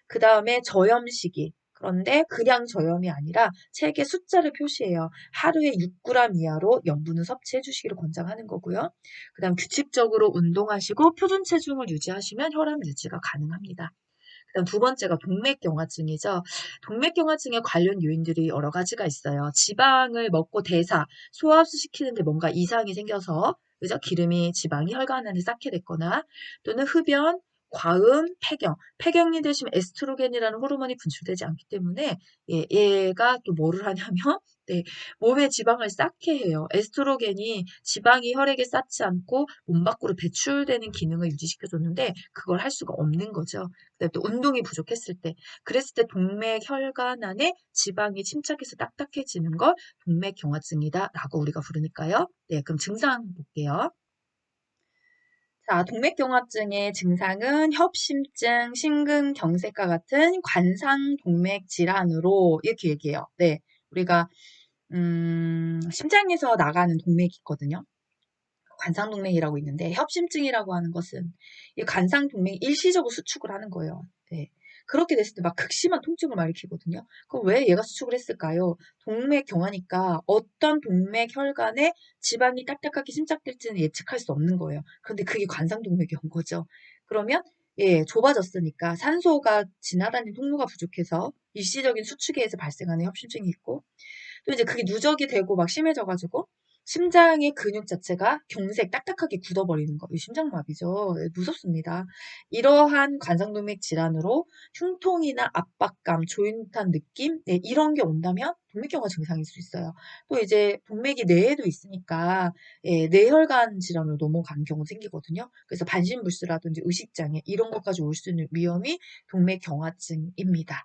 [SPEAKER 1] 그 다음에 저염 시기. 그런데 그냥 저염이 아니라 책에 숫자를 표시해요. 하루에 6g 이하로 염분을 섭취해 주시기를 권장하는 거고요. 그 다음 규칙적으로 운동하시고 표준 체중을 유지하시면 혈압 유지가 가능합니다. 그다음 두 번째가 동맥경화증이죠. 동맥경화증에 관련 요인들이 여러 가지가 있어요. 지방을 먹고 소화 흡수시키는데 뭔가 이상이 생겨서 그죠? 지방이 혈관 안에 쌓게 됐거나 또는 흡연, 과음, 폐경이 되시면 에스트로겐이라는 호르몬이 분출되지 않기 때문에 예, 얘가 또 뭐를 하냐면 네, 몸에 지방을 쌓게 해요. 에스트로겐이 지방이 혈액에 쌓지 않고 몸 밖으로 배출되는 기능을 유지시켜줬는데 그걸 할 수가 없는 거죠. 그다음에 또 운동이 부족했을 때, 그랬을 때 동맥 혈관 안에 지방이 침착해서 딱딱해지는 걸 동맥경화증이다라고 우리가 부르니까요. 네, 그럼 증상 볼게요. 자, 동맥경화증의 증상은 협심증, 심근경색과 같은 관상동맥 질환으로 이렇게 얘기해요. 네, 우리가 심장에서 나가는 동맥이 있거든요. 관상동맥이라고 있는데 협심증이라고 하는 것은 이 관상동맥이 일시적으로 수축을 하는 거예요. 네. 그렇게 됐을 때 막 극심한 통증을 막 일으키거든요. 그럼 왜 얘가 수축을 했을까요? 동맥 경화니까 어떤 동맥 혈관에 지방이 딱딱하게 심착될지는 예측할 수 없는 거예요. 그런데 그게 관상동맥이 온 거죠. 그러면 예, 좁아졌으니까 산소가 지나다니는 통로가 부족해서 일시적인 수축에 의해서 발생하는 협심증이 있고 또 이제 그게 누적이 되고 막 심해져가지고 심장의 근육 자체가 딱딱하게 굳어버리는 거. 이 심장마비죠. 예, 무섭습니다. 이러한 관상동맥 질환으로 흉통이나 압박감, 조인탄 느낌, 네, 이런 게 온다면 동맥경화 증상일 수 있어요. 또 이제 동맥이 뇌에도 있으니까 예, 뇌혈관 질환으로 넘어가는 경우 생기거든요. 그래서 반신불수라든지 의식장애 이런 것까지 올 수 있는 위험이 동맥경화증입니다.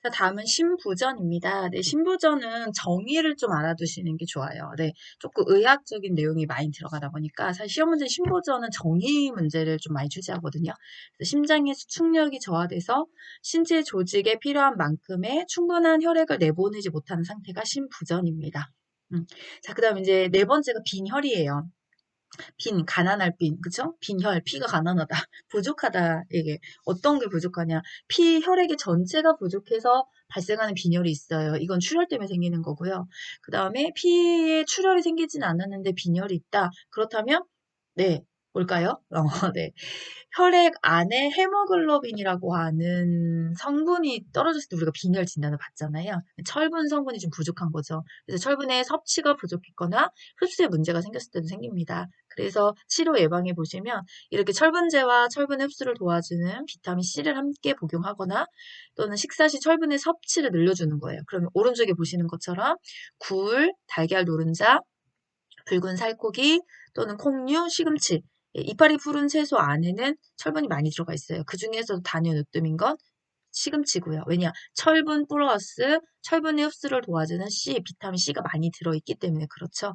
[SPEAKER 1] 자, 다음은 신부전입니다. 네, 신부전은 정의를 좀 알아두시는 게 좋아요. 네, 조금 의학적인 내용이 많이 들어가다 보니까 사실 시험 문제 신부전은 정의 문제를 좀 많이 출제하거든요. 그래서 심장의 수축력이 저하돼서 신체 조직에 필요한 만큼의 충분한 혈액을 내보내지 못하는 상태가 신부전입니다. 자, 그 다음 이제 네 번째가 빈혈이에요. 가난할 빈, 그쵸? 빈혈, 피가 가난하다, 부족하다, 이게 어떤 게 부족하냐? 피 혈액의 전체가 부족해서 발생하는 빈혈이 있어요. 이건 출혈 때문에 생기는 거고요. 그 다음에 피에 출혈이 생기진 않았는데 빈혈이 있다. 그렇다면, 네, 뭘까요? 네. 혈액 안에 헤모글로빈이라고 하는 성분이 떨어졌을 때 우리가 빈혈 진단을 받잖아요. 철분 성분이 좀 부족한 거죠. 그래서 철분의 섭취가 부족했거나 흡수에 문제가 생겼을 때도 생깁니다. 그래서 치료 예방에 보시면 이렇게 철분제와 철분 흡수를 도와주는 비타민 C를 함께 복용하거나 또는 식사 시 철분의 섭취를 늘려주는 거예요. 그러면 오른쪽에 보시는 것처럼 굴, 달걀 노른자, 붉은 살코기 또는 콩류, 시금치, 이파리 푸른 채소 안에는 철분이 많이 들어가 있어요. 그 중에서도 단연 으뜸인 건 시금치고요. 왜냐? 철분 플러스 철분의 흡수를 도와주는 비타민 C가 많이 들어있기 때문에 그렇죠.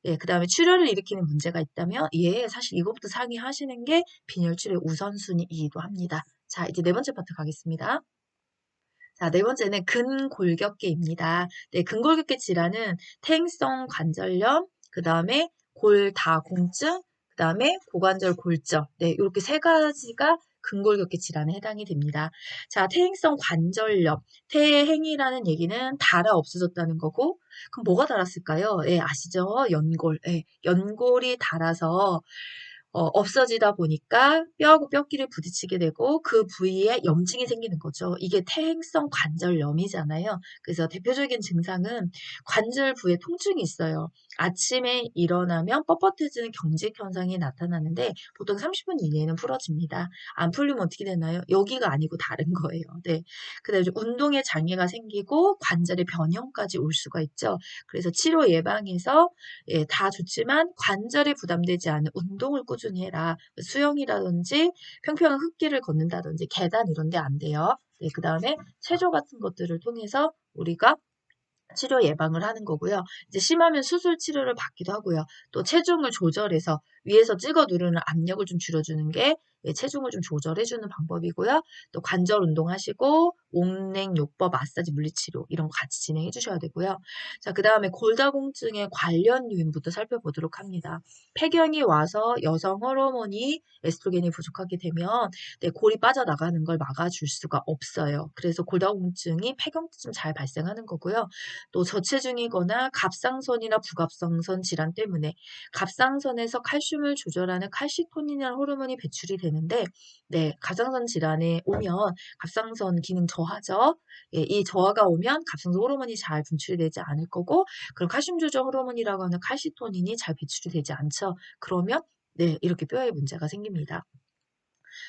[SPEAKER 1] 예, 그 다음에 출혈을 일으키는 문제가 있다면 사실 이것부터 상의하시는 게 빈혈 치료의 우선순위이기도 합니다. 자, 이제 네 번째 파트 가겠습니다. 자, 네 번째는 근골격계입니다. 네, 근골격계 질환은 퇴행성 관절염, 그 다음에 골다공증, 그 다음에 고관절 골절. 네, 이렇게 세 가지가 근골격계 질환에 해당이 됩니다. 자, 퇴행성 관절염. 퇴행이라는 얘기는 닳아 없어졌다는 거고, 그럼 뭐가 닳았을까요? 예, 아시죠? 연골. 예, 연골이 닳아서 없어지다 보니까 뼈하고 뼈끼리 부딪히게 되고 그 부위에 염증이 생기는 거죠. 이게 퇴행성 관절염이잖아요. 그래서 대표적인 증상은 관절 부에 통증이 있어요. 아침에 일어나면 뻣뻣해지는 경직 현상이 나타나는데 보통 30분 이내에는 풀어집니다. 안 풀리면 어떻게 되나요? 여기가 아니고 다른 거예요. 네. 그다음에 운동에 장애가 생기고 관절의 변형까지 올 수가 있죠. 그래서 치료 예방에서 다 좋지만 관절에 부담되지 않은 운동을 꾸준히 해라. 수영이라든지 평평한 흙길을 걷는다든지 계단 이런 데 안 돼요. 네, 그 다음에 체조 같은 것들을 통해서 우리가 치료 예방을 하는 거고요. 이제 심하면 수술 치료를 받기도 하고요. 또 체중을 조절해서 위에서 찍어 누르는 압력을 좀 줄여주는 게 체중을 좀 조절해주는 방법이고요. 또 관절 운동하시고 옥냉, 요법, 마사지, 물리치료 이런 거 같이 진행해 주셔야 되고요. 자, 그 다음에 골다공증의 관련 요인부터 살펴보도록 합니다. 폐경이 와서 여성 호르몬이 에스트로겐이 부족하게 되면 골이 빠져나가는 걸 막아줄 수가 없어요. 그래서 골다공증이 폐경 때쯤 잘 발생하는 거고요. 또 저체중이거나 갑상선이나 부갑상선 질환 때문에 갑상선에서 칼슘을 조절하는 칼시토닌이라는 호르몬이 배출이 되는데 갑상선 질환에 오면 갑상선 기능 저하죠. 이 저하가 오면 갑상선 호르몬이 잘 분출이 되지 않을 거고 그럼 칼슘 조절 호르몬이라고 하는 칼시토닌이 잘 배출이 되지 않죠. 그러면 이렇게 뼈에 문제가 생깁니다.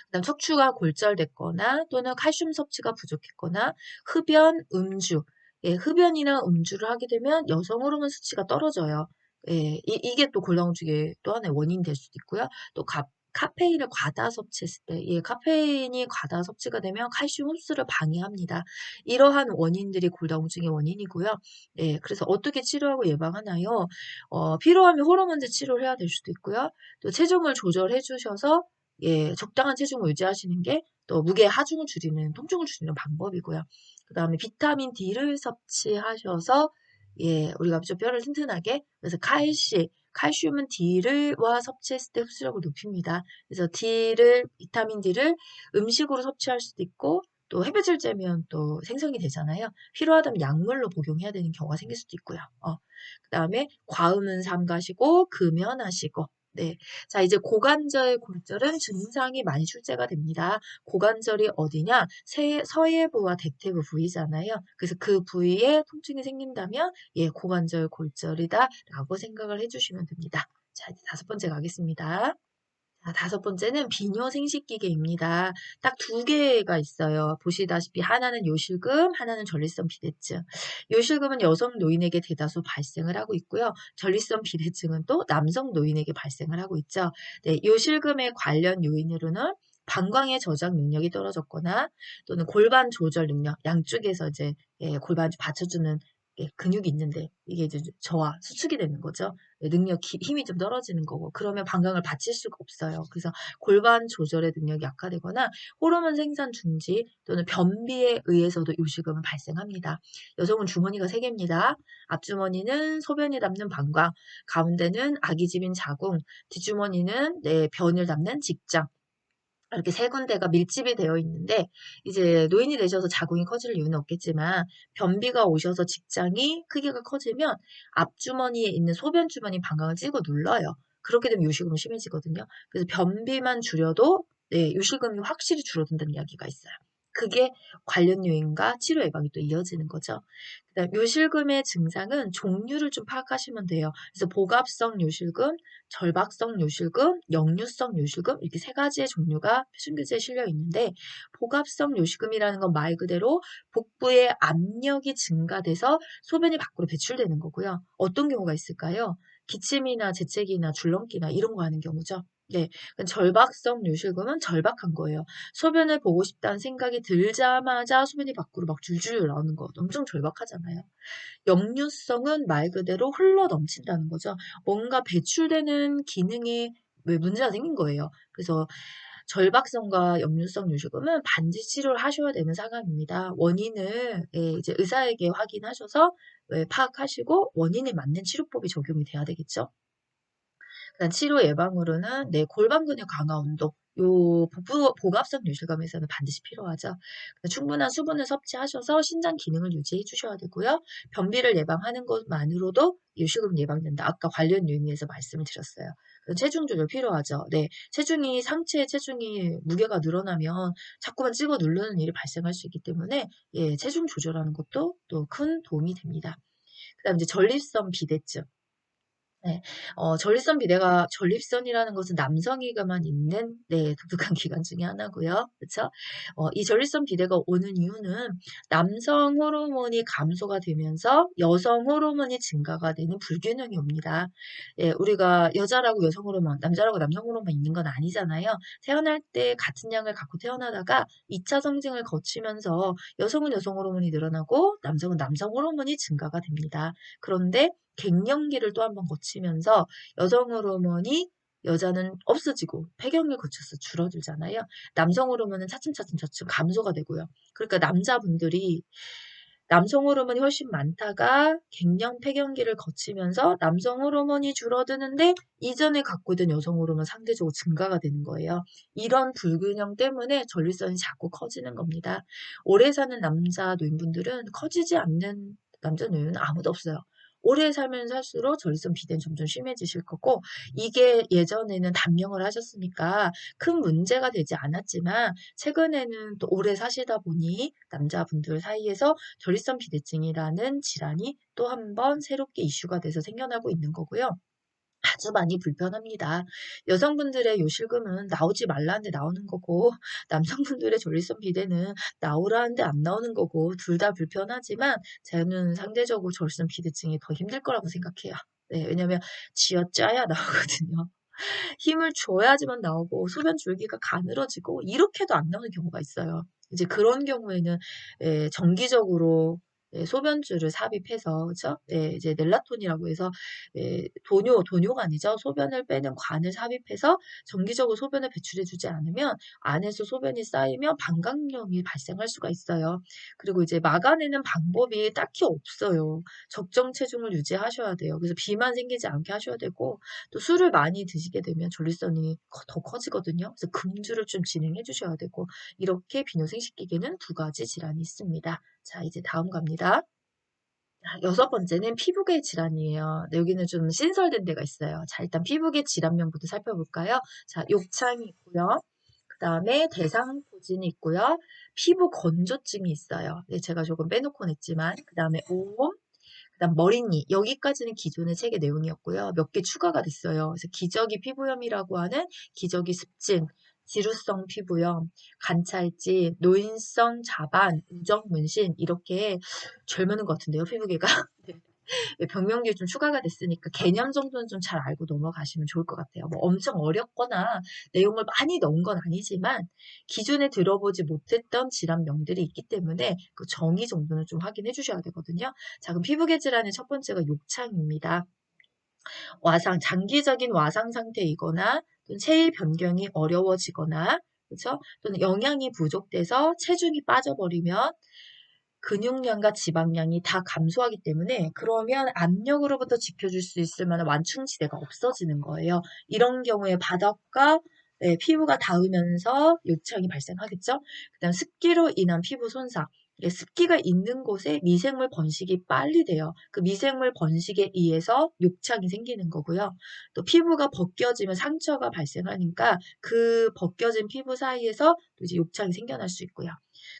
[SPEAKER 1] 그다음 척추가 골절됐거나 또는 칼슘 섭취가 부족했거나 흡연, 음주, 흡연이나 음주를 하게 되면 여성 호르몬 수치가 떨어져요. 이게 또 골다공증의 또 하나의 원인이 될 수도 있고요. 또 카페인을 과다 섭취했을 때, 카페인이 과다 섭취가 되면 칼슘 흡수를 방해합니다. 이러한 원인들이 골다공증의 원인이고요. 그래서 어떻게 치료하고 예방하나요? 필요하면 호르몬제 치료를 해야 될 수도 있고요. 또 체중을 조절해 주셔서 적당한 체중을 유지하시는 게 또 무게 하중을 줄이는, 통증을 줄이는 방법이고요. 그 다음에 비타민 D를 섭취하셔서 우리가 좀 뼈를 튼튼하게, 그래서 칼슘은 D와 섭취했을 때 흡수력을 높입니다. 그래서 비타민 D를 음식으로 섭취할 수도 있고, 또 햇볕을 쬐면 또 생성이 되잖아요. 필요하다면 약물로 복용해야 되는 경우가 생길 수도 있고요. 그 다음에 과음은 삼가시고, 금연하시고, 자, 이제 고관절 골절은 증상이 많이 출제가 됩니다. 고관절이 어디냐? 서해부와 대퇴부 부위잖아요. 그래서 그 부위에 통증이 생긴다면 고관절 골절이다라고 생각을 해주시면 됩니다. 자, 이제 다섯 번째 가겠습니다. 자, 다섯 번째는 비뇨생식기계입니다. 딱 두 개가 있어요. 보시다시피 하나는 요실금, 하나는 전립선 비대증. 요실금은 여성 노인에게 대다수 발생을 하고 있고요. 전립선 비대증은 또 남성 노인에게 발생을 하고 있죠. 요실금의 관련 요인으로는 방광의 저장 능력이 떨어졌거나 또는 골반 조절 능력, 양쪽에서 이제 골반 받쳐주는 근육이 있는데 이게 이제 저하, 수축이 되는 거죠. 능력, 힘이 좀 떨어지는 거고 그러면 방광을 받칠 수가 없어요. 그래서 골반 조절의 능력이 약화되거나 호르몬 생산 중지 또는 변비에 의해서도 요실금은 발생합니다. 여성은 주머니가 3개입니다. 앞주머니는 소변이 담는 방광, 가운데는 아기집인 자궁, 뒷주머니는 변을 담는 직장. 이렇게 3군데가 밀집이 되어 있는데 이제 노인이 되셔서 자궁이 커질 이유는 없겠지만 변비가 오셔서 직장이 크기가 커지면 앞주머니에 있는 소변주머니 방광을 찍어 눌러요. 그렇게 되면 요실금이 심해지거든요. 그래서 변비만 줄여도 요실금이 확실히 줄어든다는 이야기가 있어요. 그게 관련 요인과 치료 예방이 또 이어지는 거죠. 그다음 요실금의 증상은 종류를 좀 파악하시면 돼요. 그래서 복압성 요실금, 절박성 요실금, 역류성 요실금 이렇게 3가지의 종류가 표준규제에 실려 있는데 복압성 요실금이라는 건 말 그대로 복부의 압력이 증가돼서 소변이 밖으로 배출되는 거고요. 어떤 경우가 있을까요? 기침이나 재채기나 줄넘기나 이런 거 하는 경우죠. 네, 절박성 요실금은 절박한 거예요. 소변을 보고 싶다는 생각이 들자마자 소변이 밖으로 막 줄줄 나오는 거 엄청 절박하잖아요. 역류성은 말 그대로 흘러 넘친다는 거죠. 뭔가 배출되는 기능에 왜 문제가 생긴 거예요. 그래서 절박성과 역류성 요실금은 반드시 치료를 하셔야 되는 상황입니다. 원인을 이제 의사에게 확인하셔서 파악하시고 원인에 맞는 치료법이 적용이 돼야 되겠죠. 그다음 치료 예방으로는 골반 근육 강화 운동, 요 복압성 요실금에서는 반드시 필요하죠. 충분한 수분을 섭취하셔서 신장 기능을 유지해 주셔야 되고요. 변비를 예방하는 것만으로도 요실금 예방된다. 아까 관련 요인에서 말씀을 드렸어요. 체중 조절 필요하죠. 네, 상체의 체중이 무게가 늘어나면 자꾸만 찍어 누르는 일이 발생할 수 있기 때문에 체중 조절하는 것도 또 큰 도움이 됩니다. 그다음 이제 전립선 비대증. 네. 전립선이라는 것은 남성에게만 있는 독특한 기관 중에 하나고요. 그쵸? 이 전립선 비대가 오는 이유는 남성 호르몬이 감소가 되면서 여성 호르몬이 증가가 되는 불균형이 옵니다. 우리가 여자라고 여성 호르몬, 남자라고 남성 호르몬 있는 건 아니잖아요. 태어날 때 같은 양을 갖고 태어나다가 2차 성징을 거치면서 여성은 여성 호르몬이 늘어나고 남성은 남성 호르몬이 증가가 됩니다. 그런데 갱년기를 또 한 번 거치면서 여성 호르몬이 여자는 없어지고 폐경을 거쳐서 줄어들잖아요. 남성 호르몬은 차츰차츰 감소가 되고요. 그러니까 남자분들이 남성 호르몬이 훨씬 많다가 갱년 폐경기를 거치면서 남성 호르몬이 줄어드는데 이전에 갖고 있던 여성 호르몬 상대적으로 증가가 되는 거예요. 이런 불균형 때문에 전립선이 자꾸 커지는 겁니다. 오래 사는 남자 노인분들은 커지지 않는 남자 노인은 아무도 없어요. 오래 살면 살수록 전립선 비대는 점점 심해지실 거고 이게 예전에는 단명을 하셨으니까 큰 문제가 되지 않았지만 최근에는 또 오래 사시다 보니 남자분들 사이에서 전립선 비대증이라는 질환이 또 한 번 새롭게 이슈가 돼서 생겨나고 있는 거고요. 아주 많이 불편합니다. 여성분들의 요실금은 나오지 말라는데 나오는 거고 남성분들의 전립선 비대는 나오라는데 안 나오는 거고 둘 다 불편하지만 저는 상대적으로 전립선 비대증이 더 힘들 거라고 생각해요. 네, 왜냐면 쥐어짜야 나오거든요. 힘을 줘야지만 나오고 소변 줄기가 가늘어지고 이렇게도 안 나오는 경우가 있어요. 이제 그런 경우에는 정기적으로 소변줄을 삽입해서 그죠? 이제 넬라톤이라고 해서 도뇨가 아니죠. 소변을 빼는 관을 삽입해서 정기적으로 소변을 배출해주지 않으면 안에서 소변이 쌓이면 방광염이 발생할 수가 있어요. 그리고 이제 막아내는 방법이 딱히 없어요. 적정 체중을 유지하셔야 돼요. 그래서 비만 생기지 않게 하셔야 되고 또 술을 많이 드시게 되면 전립선이 더 커지거든요. 그래서 금주를 좀 진행해 주셔야 되고 이렇게 비뇨생식기계는 2가지 질환이 있습니다. 자, 이제 다음 갑니다. 6번째는 피부계 질환이에요. 여기는 좀 신설된 데가 있어요. 자, 일단 피부계 질환명부터 살펴볼까요? 자, 욕창이 있고요. 그 다음에 대상포진이 있고요. 피부 건조증이 있어요. 제가 조금 빼놓고 냈지만 그 다음에 오홈, 그다음 머리니 여기까지는 기존의 책의 내용이었고요. 몇 개 추가가 됐어요. 그래서 기저귀 피부염이라고 하는 기저귀 습진, 지루성 피부염, 관찰진, 노인성 자반, 우정 문신 이렇게 젊은 것 같은데요. 피부계가. 병명들이 좀 추가가 됐으니까 개념 정도는 좀 잘 알고 넘어가시면 좋을 것 같아요. 뭐 엄청 어렵거나 내용을 많이 넣은 건 아니지만 기존에 들어보지 못했던 질환명들이 있기 때문에 그 정의 정도는 좀 확인해 주셔야 되거든요. 자, 그럼 피부계 질환의 첫 번째가 욕창입니다. 장기적인 와상 상태이거나 또는 체위 변경이 어려워지거나 그렇죠? 또는 영양이 부족돼서 체중이 빠져버리면 근육량과 지방량이 다 감소하기 때문에 그러면 압력으로부터 지켜줄 수 있을 만한 완충지대가 없어지는 거예요. 이런 경우에 바닥과 피부가 닿으면서 욕창이 발생하겠죠. 그다음 습기로 인한 피부 손상. 습기가 있는 곳에 미생물 번식이 빨리 돼요. 그 미생물 번식에 의해서 욕창이 생기는 거고요. 또 피부가 벗겨지면 상처가 발생하니까 그 벗겨진 피부 사이에서 또 이제 욕창이 생겨날 수 있고요.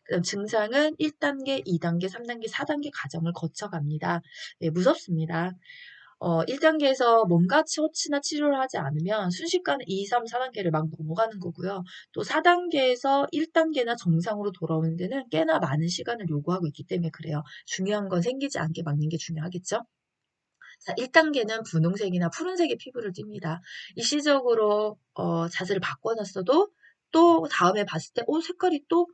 [SPEAKER 1] 그다음 증상은 1단계, 2단계, 3단계, 4단계 과정을 거쳐갑니다. 네, 무섭습니다. 1단계에서 뭔가 처치나 치료를 하지 않으면 순식간에 2, 3, 4단계를 막 넘어가는 거고요. 또 4단계에서 1단계나 정상으로 돌아오는 데는 꽤나 많은 시간을 요구하고 있기 때문에 그래요. 중요한 건 생기지 않게 막는 게 중요하겠죠? 자, 1단계는 분홍색이나 푸른색의 피부를 띱니다. 일시적으로 자세를 바꿔놨어도 또 다음에 봤을 때 색깔이 또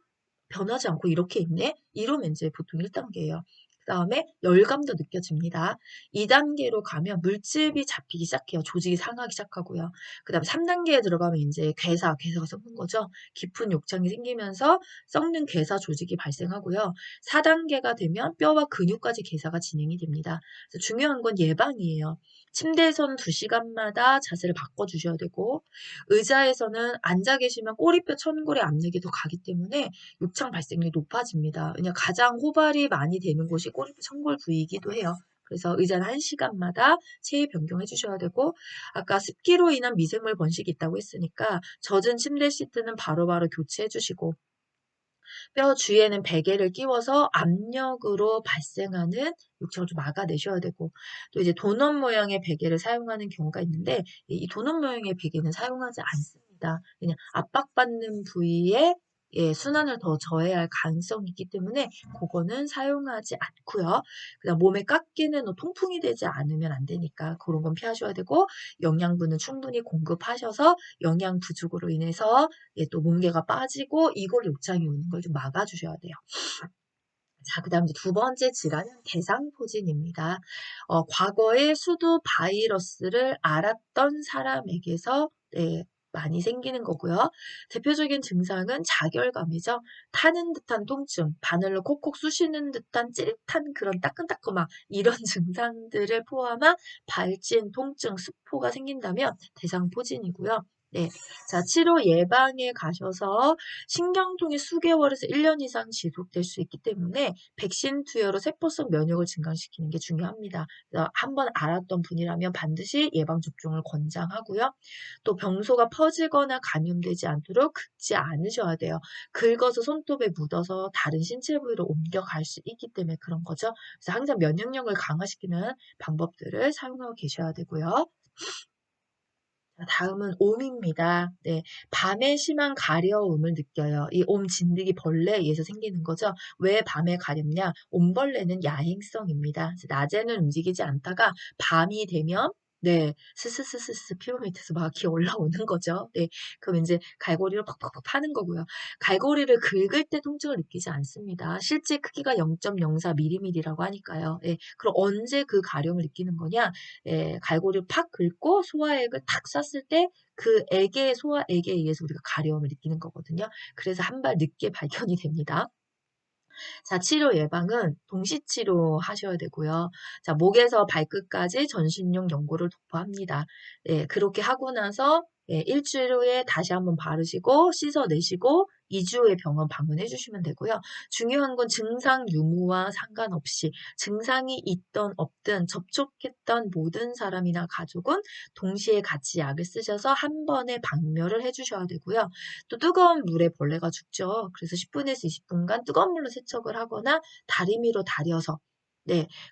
[SPEAKER 1] 변하지 않고 이렇게 있네? 이러면 이제 보통 1단계예요. 그 다음에 열감도 느껴집니다. 2단계로 가면 물집이 잡히기 시작해요. 조직이 상하기 시작하고요. 그 다음 3단계에 들어가면 이제 괴사가 썩는 거죠. 깊은 욕창이 생기면서 썩는 괴사 조직이 발생하고요. 4단계가 되면 뼈와 근육까지 괴사가 진행이 됩니다. 그래서 중요한 건 예방이에요. 침대에서는 2시간마다 자세를 바꿔주셔야 되고 의자에서는 앉아 계시면 꼬리뼈 천골의 압력이 더 가기 때문에 욕창 발생률이 높아집니다. 왜냐 가장 호발이 많이 되는 곳이 꼬리뼈 천골 부위이기도 해요. 그래서 의자는 1시간마다 체위 변경해 주셔야 되고 아까 습기로 인한 미생물 번식이 있다고 했으니까 젖은 침대 시트는 바로바로 교체해 주시고 뼈 주위에는 베개를 끼워서 압력으로 발생하는 욕창을 좀 막아내셔야 되고 또 이제 도넛 모양의 베개를 사용하는 경우가 있는데 이 도넛 모양의 베개는 사용하지 않습니다. 그냥 압박받는 부위에 순환을 더 저해야 할 가능성이 있기 때문에 그거는 사용하지 않고요. 그다음 몸에 깎이는 통풍이 되지 않으면 안 되니까 그런 건 피하셔야 되고 영양분은 충분히 공급하셔서 영양 부족으로 인해서 또 몸개가 빠지고 이걸 욕창이 오는 걸 좀 막아주셔야 돼요. 자, 그 다음 이제 두 번째 질환은 대상포진입니다. 과거에 수두 바이러스를 알았던 사람에게서 많이 생기는 거고요. 대표적인 증상은 자결감이죠. 타는 듯한 통증, 바늘로 콕콕 쑤시는 듯한 찌릿한 그런 따끔따끔함 이런 증상들을 포함한 발진, 통증, 수포가 생긴다면 대상포진이고요. 네, 자 치료 예방에 가셔서 신경통이 수개월에서 1년 이상 지속될 수 있기 때문에 백신 투여로 세포성 면역을 증강시키는 게 중요합니다. 그래서 한번 알았던 분이라면 반드시 예방접종을 권장하고요. 또 병소가 퍼지거나 감염되지 않도록 긁지 않으셔야 돼요. 긁어서 손톱에 묻어서 다른 신체 부위로 옮겨갈 수 있기 때문에 그런 거죠. 그래서 항상 면역력을 강화시키는 방법들을 사용하고 계셔야 되고요. 다음은 옴입니다. 네, 밤에 심한 가려움을 느껴요. 이 옴 진드기 벌레에 의해서 생기는 거죠. 왜 밤에 가렵냐? 옴벌레는 야행성입니다. 그래서 낮에는 움직이지 않다가 밤이 되면 스스스스스 피부 밑에서 막 기어 올라오는 거죠. 네, 그럼 이제 갈고리로 팍팍팍 파는 거고요. 갈고리를 긁을 때 통증을 느끼지 않습니다. 실제 크기가 0.04mm라고 하니까요. 네, 그럼 언제 그 가려움을 느끼는 거냐? 갈고리를 팍 긁고 소화액을 탁 쐈을 때 그 소화액에 의해서 우리가 가려움을 느끼는 거거든요. 그래서 한 발 늦게 발견이 됩니다. 자, 치료 예방은 동시치료 하셔야 되고요. 자, 목에서 발끝까지 전신용 연고를 도포합니다. 그렇게 하고 나서 일주일 후에 다시 한번 바르시고 씻어내시고 2주 후에 병원 방문해 주시면 되고요. 중요한 건 증상 유무와 상관없이 증상이 있던 없든 접촉했던 모든 사람이나 가족은 동시에 같이 약을 쓰셔서 한 번에 박멸을 해 주셔야 되고요. 또 뜨거운 물에 벌레가 죽죠. 그래서 10분에서 20분간 뜨거운 물로 세척을 하거나 다리미로 다려서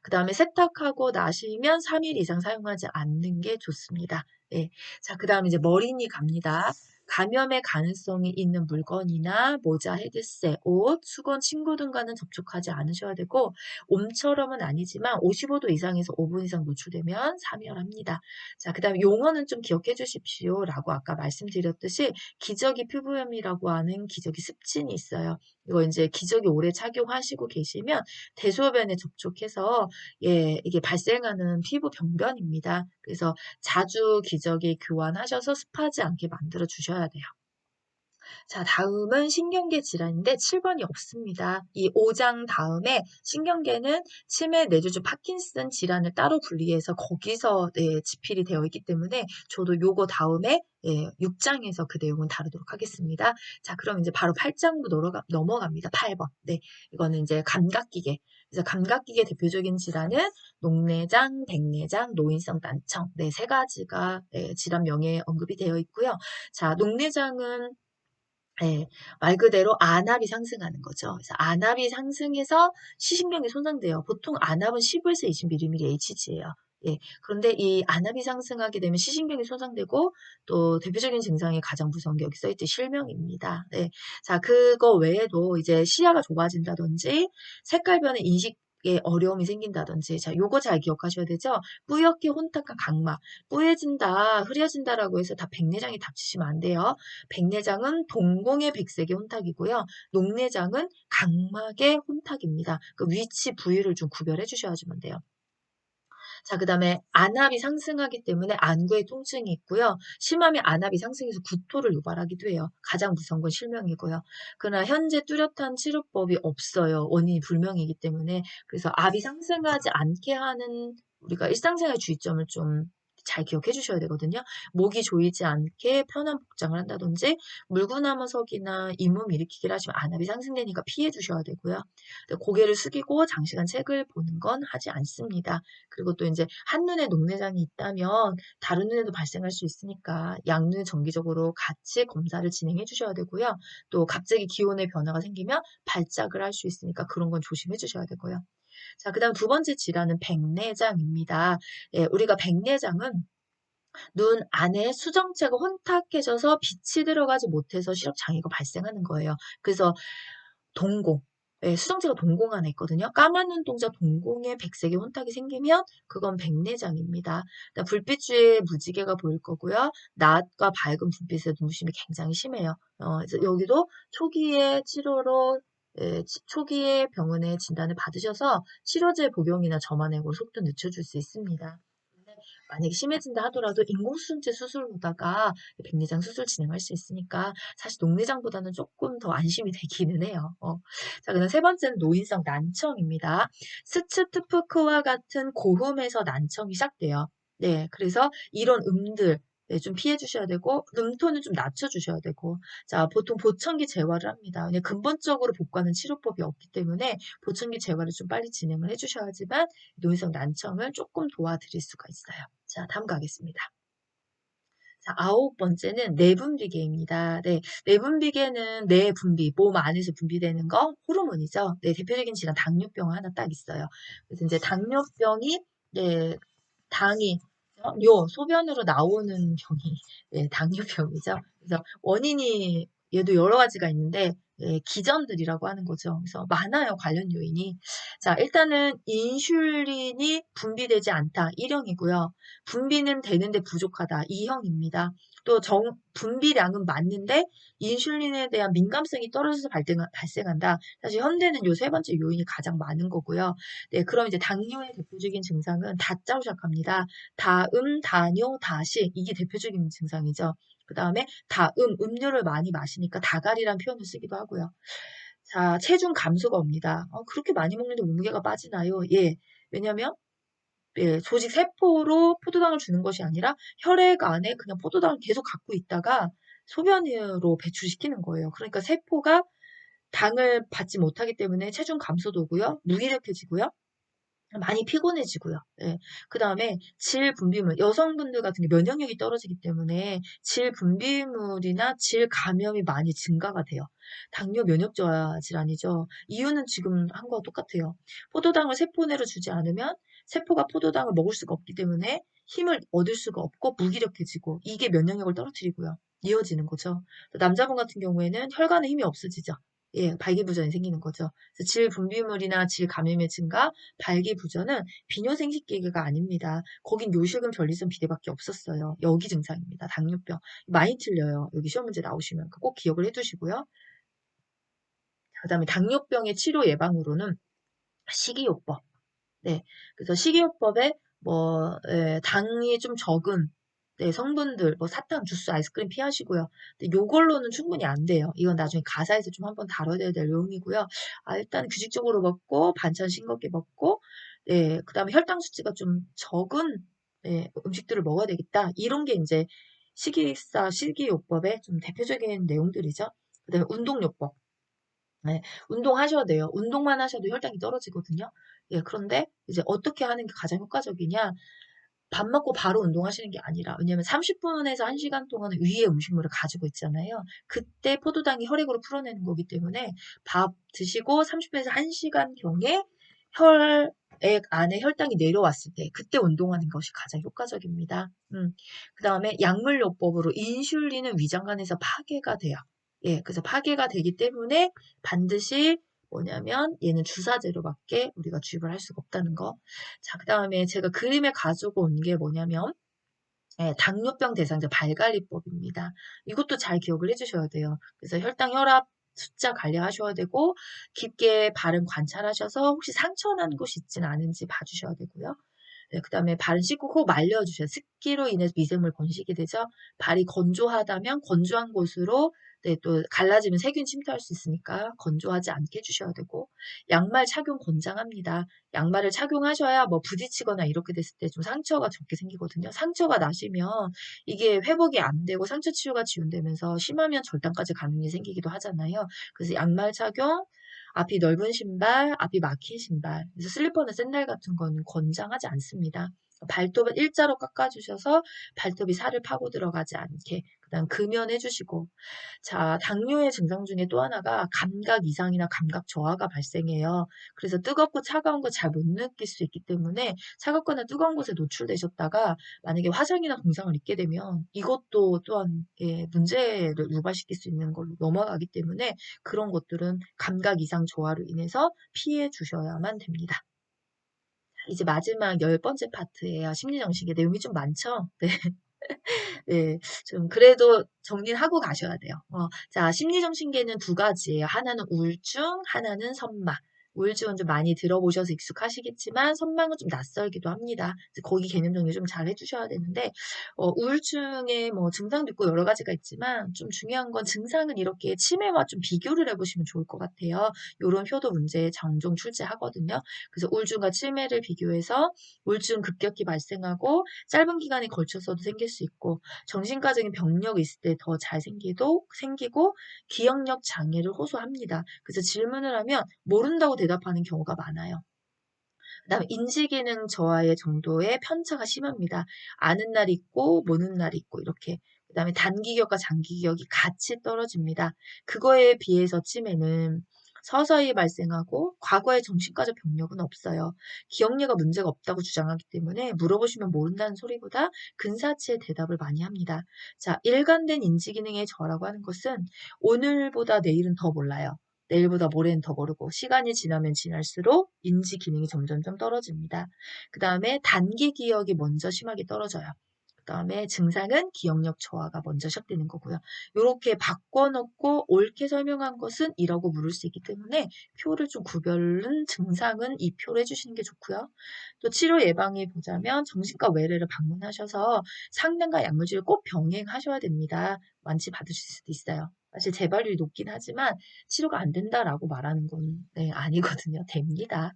[SPEAKER 1] 그 다음에 세탁하고 나시면 3일 이상 사용하지 않는 게 좋습니다. 자, 그 다음에 이제 머리니 갑니다. 감염의 가능성이 있는 물건이나 모자, 헤드셋, 옷, 수건, 친구 등과는 접촉하지 않으셔야 되고 옴처럼은 아니지만 55도 이상에서 5분 이상 노출되면 사멸합니다. 자, 그다음에 용어는 좀 기억해 주십시오라고 아까 말씀드렸듯이 기저귀 피부염이라고 하는 기저귀 습진이 있어요. 이거 이제 기저귀 오래 착용하시고 계시면 대소변에 접촉해서 이게 발생하는 피부 병변입니다. 그래서 자주 기저귀 교환하셔서 습하지 않게 만들어 주셔야 돼요. 자, 다음은 신경계 질환인데 7번이 없습니다. 이 5장 다음에 신경계는 치매, 뇌졸중, 파킨슨 질환을 따로 분리해서 거기서 지필이 되어 있기 때문에 저도 요거 다음에 6장에서 그 내용을 다루도록 하겠습니다. 자, 그럼 이제 바로 8장으로 넘어갑니다. 8번. 네, 이거는 이제 감각기계. 그래서 감각기계 대표적인 질환은 녹내장, 백내장, 노인성 난청. 네, 세 가지가 질환명에 언급이 되어 있고요. 자, 녹내장은 말 그대로 안압이 상승하는 거죠. 그래서 안압이 상승해서 시신경이 손상돼요. 보통 안압은 15에서 20mm Hg예요. 그런데 이 안압이 상승하게 되면 시신경이 손상되고 또 대표적인 증상이 가장 무서운 게 여기 써있듯이 실명입니다. 자, 그거 외에도 이제 시야가 좁아진다든지 색깔 변의 인식에 어려움이 생긴다든지 자, 요거 잘 기억하셔야 되죠. 뿌옇게 혼탁한 각막, 뿌얘진다, 흐려진다라고 해서 다 백내장이 닥치시면 안 돼요. 백내장은 동공의 백색의 혼탁이고요. 녹내장은 각막의 혼탁입니다. 그 위치 부위를 좀 구별해 주셔야지만 돼요. 자, 그 다음에 안압이 상승하기 때문에 안구에 통증이 있고요. 심하면 안압이 상승해서 구토를 유발하기도 해요. 가장 무서운 건 실명이고요. 그러나 현재 뚜렷한 치료법이 없어요. 원인이 불명이기 때문에. 그래서 압이 상승하지 않게 하는 우리가 일상생활 주의점을 좀 잘 기억해 주셔야 되거든요. 목이 조이지 않게 편한 복장을 한다든지 물구나무석이나 잇몸 일으키기를 하시면 안압이 상승되니까 피해 주셔야 되고요. 고개를 숙이고 장시간 책을 보는 건 하지 않습니다. 그리고 또 이제 한눈에 녹내장이 있다면 다른 눈에도 발생할 수 있으니까 양눈 정기적으로 같이 검사를 진행해 주셔야 되고요. 또 갑자기 기온의 변화가 생기면 발작을 할 수 있으니까 그런 건 조심해 주셔야 되고요. 자, 그다음 두 번째 질환은 백내장입니다. 우리가 백내장은 눈 안에 수정체가 혼탁해져서 빛이 들어가지 못해서 시력 장애가 발생하는 거예요. 그래서 동공, 수정체가 동공 안에 있거든요. 까만 눈동자 동공에 백색의 혼탁이 생기면 그건 백내장입니다. 그러니까 불빛 주위에 무지개가 보일 거고요. 낮과 밝은 불빛에 눈부심이 굉장히 심해요. 그래서 여기도 초기에 치료로 초기에 병원에 진단을 받으셔서 치료제 복용이나 점화내고 속도 늦춰줄 수 있습니다. 만약에 심해진다 하더라도 인공수정체 수술로다가 백내장 수술 진행할 수 있으니까 사실 녹내장보다는 조금 더 안심이 되기는 해요. 자, 그다음 세 번째는 노인성 난청입니다. 스츠트프크와 같은 고음에서 난청이 시작돼요. 네, 그래서 이런 음들 좀 피해 주셔야 되고 음톤은 좀 낮춰 주셔야 되고 자, 보통 보청기 재활을 합니다. 그냥 근본적으로 복구하는 치료법이 없기 때문에 보청기 재활을 좀 빨리 진행을 해 주셔야지만 노인성 난청을 조금 도와드릴 수가 있어요. 자, 다음 가겠습니다. 자, 9번째는 내분비계입니다. 네, 내분비계는 내 분비, 몸 안에서 분비되는 거 호르몬이죠. 네, 대표적인 질환 당뇨병 하나 딱 있어요. 그래서 이제 당뇨병이 당이 소변으로 나오는 병이 당뇨병이죠. 그래서 원인이 얘도 여러 가지가 있는데 기전들이라고 하는 거죠. 그래서 많아요, 관련 요인이. 자, 일단은 인슐린이 분비되지 않다, 1형이고요. 분비는 되는데 부족하다, 2형입니다. 또 분비량은 맞는데 인슐린에 대한 민감성이 떨어져서 발생한다. 사실 현대는 요 세 번째 요인이 가장 많은 거고요. 네, 그럼 이제 당뇨의 대표적인 증상은 다자로 시작합니다. 다음, 다뇨, 다시 이게 대표적인 증상이죠. 그 다음에 음료를 많이 마시니까 다갈이란 표현을 쓰기도 하고요. 자, 체중 감소가 옵니다. 그렇게 많이 먹는데 몸무게가 빠지나요? 예, 왜냐면 조직 세포로 포도당을 주는 것이 아니라 혈액 안에 그냥 포도당을 계속 갖고 있다가 소변으로 배출시키는 거예요. 그러니까 세포가 당을 받지 못하기 때문에 체중 감소도 오고요. 무기력해지고요. 많이 피곤해지고요. 그 다음에 질 분비물, 여성분들 같은 게 면역력이 떨어지기 때문에 질 분비물이나 질 감염이 많이 증가가 돼요. 당뇨 면역 저하 질환이죠. 이유는 지금 한 거와 똑같아요. 포도당을 세포 내로 주지 않으면 세포가 포도당을 먹을 수가 없기 때문에 힘을 얻을 수가 없고 무기력해지고 이게 면역력을 떨어뜨리고요. 이어지는 거죠. 남자분 같은 경우에는 혈관에 힘이 없어지죠. 예, 발기부전이 생기는 거죠. 그래서 질 분비물이나 질 감염의 증가, 발기부전은 비뇨생식계가 아닙니다. 거긴 요실금 전리성 비대밖에 없었어요. 여기 증상입니다. 당뇨병. 많이 틀려요. 여기 시험 문제 나오시면 꼭 기억을 해두시고요. 그다음에 당뇨병의 치료 예방으로는 식이요법. 네. 그래서 식이요법에 당이 좀 적은 네, 성분들, 사탕, 주스, 아이스크림 피하시고요. 근데 요걸로는 충분히 안 돼요. 이건 나중에 가사에서 좀 한번 다뤄야 될 내용이고요. 일단 규칙적으로 먹고, 반찬 싱겁게 먹고, 네, 그 다음에 혈당 수치가 좀 적은 네, 음식들을 먹어야 되겠다. 이런 게 이제 식이요법의 좀 대표적인 내용들이죠. 그 다음에 운동요법. 네, 운동하셔야 돼요. 운동만 하셔도 혈당이 떨어지거든요. 예, 그런데 이제 어떻게 하는 게 가장 효과적이냐? 밥 먹고 바로 운동하시는 게 아니라, 왜냐면 30분에서 1시간 동안은 위의 음식물을 가지고 있잖아요. 그때 포도당이 혈액으로 풀어내는 거기 때문에 밥 드시고 30분에서 1시간 경에 혈액 안에 혈당이 내려왔을 때 그때 운동하는 것이 가장 효과적입니다. 그 다음에 약물요법으로 인슐린은 위장관에서 파괴가 돼요. 예, 그래서 파괴가 되기 때문에 반드시 뭐냐면 얘는 주사제로밖에 우리가 주입을 할 수가 없다는 거. 자, 그 다음에 제가 그림에 가지고 온 게 뭐냐면 예, 당뇨병 대상자 발관리법입니다. 이것도 잘 기억을 해주셔야 돼요. 그래서 혈당, 혈압 숫자 관리하셔야 되고 깊게 발은 관찰하셔서 혹시 상처 난 곳이 있지는 않은지 봐주셔야 되고요. 네, 그 다음에 발 씻고 꼭 말려주셔요. 습기로 인해서 미생물 번식이 되죠. 발이 건조하다면 건조한 곳으로 네, 또 갈라지면 세균 침투할 수 있으니까 건조하지 않게 해주셔야 되고 양말 착용 권장합니다. 양말을 착용하셔야 부딪히거나 이렇게 됐을 때 좀 상처가 적게 생기거든요. 상처가 나시면 이게 회복이 안 되고 상처 치유가 지연되면서 심하면 절단까지 가는 일이 생기기도 하잖아요. 그래서 양말 착용, 앞이 넓은 신발, 앞이 막힌 신발. 그래서 슬리퍼나 샌들 같은 건 권장하지 않습니다. 발톱을 일자로 깎아주셔서 발톱이 살을 파고 들어가지 않게 그다음 금연해주시고 자 당뇨의 증상 중에 또 하나가 감각 이상이나 감각 저하가 발생해요. 그래서 뜨겁고 차가운 거 잘 못 느낄 수 있기 때문에 차갑거나 뜨거운 곳에 노출되셨다가 만약에 화상이나 동상을 입게 되면 이것도 또한 예, 문제를 유발시킬 수 있는 걸로 넘어가기 때문에 그런 것들은 감각 이상 조화로 인해서 피해 주셔야만 됩니다. 이제 마지막 10번째 파트예요. 심리정신계 내용이 좀 많죠? 네. 네. 좀 그래도 정리를 하고 가셔야 돼요. 자, 심리정신계는 두 가지예요. 하나는 우울증, 하나는 선망. 우울증은 좀 많이 들어보셔서 익숙하시겠지만 선망은 좀 낯설기도 합니다. 그래서 거기 개념 정리 좀 잘 해주셔야 되는데 우울증의 증상도 있고 여러 가지가 있지만 좀 중요한 건 증상은 이렇게 치매와 좀 비교를 해보시면 좋을 것 같아요. 이런 표도 문제에 종종 출제하거든요. 그래서 우울증과 치매를 비교해서 우울증 급격히 발생하고 짧은 기간에 걸쳐서도 생길 수 있고 정신과적인 병력이 있을 때 더 잘 생기고 기억력 장애를 호소합니다. 그래서 질문을 하면 모른다고 대답하는 경우가 많아요. 그다음에 인지기능 저하의 정도의 편차가 심합니다. 아는 날이 있고 모르는 날이 있고 이렇게. 그다음에 단기기억과 장기기억이 같이 떨어집니다. 그거에 비해서 치매는 서서히 발생하고 과거의 정신과적 병력은 없어요. 기억력가 문제가 없다고 주장하기 때문에 물어보시면 모른다는 소리보다 근사치의 대답을 많이 합니다. 자, 일관된 인지기능의 저하라고 하는 것은 오늘보다 내일은 더 몰라요. 내일보다 모레는 더 모르고 시간이 지나면 지날수록 인지 기능이 점점점 떨어집니다. 그 다음에 단기 기억이 먼저 심하게 떨어져요. 그 다음에 증상은 기억력 저하가 먼저 시작되는 거고요. 이렇게 바꿔놓고 옳게 설명한 것은 이라고 물을 수 있기 때문에 표를 좀 구별은 증상은 이 표로 해주시는 게 좋고요. 또 치료 예방에 보자면 정신과 외래를 방문하셔서 상담과 약물치료 꼭 병행하셔야 됩니다. 완치 받으실 수도 있어요. 사실 재발률이 높긴 하지만 치료가 안 된다라고 말하는 건 네, 아니거든요. 됩니다.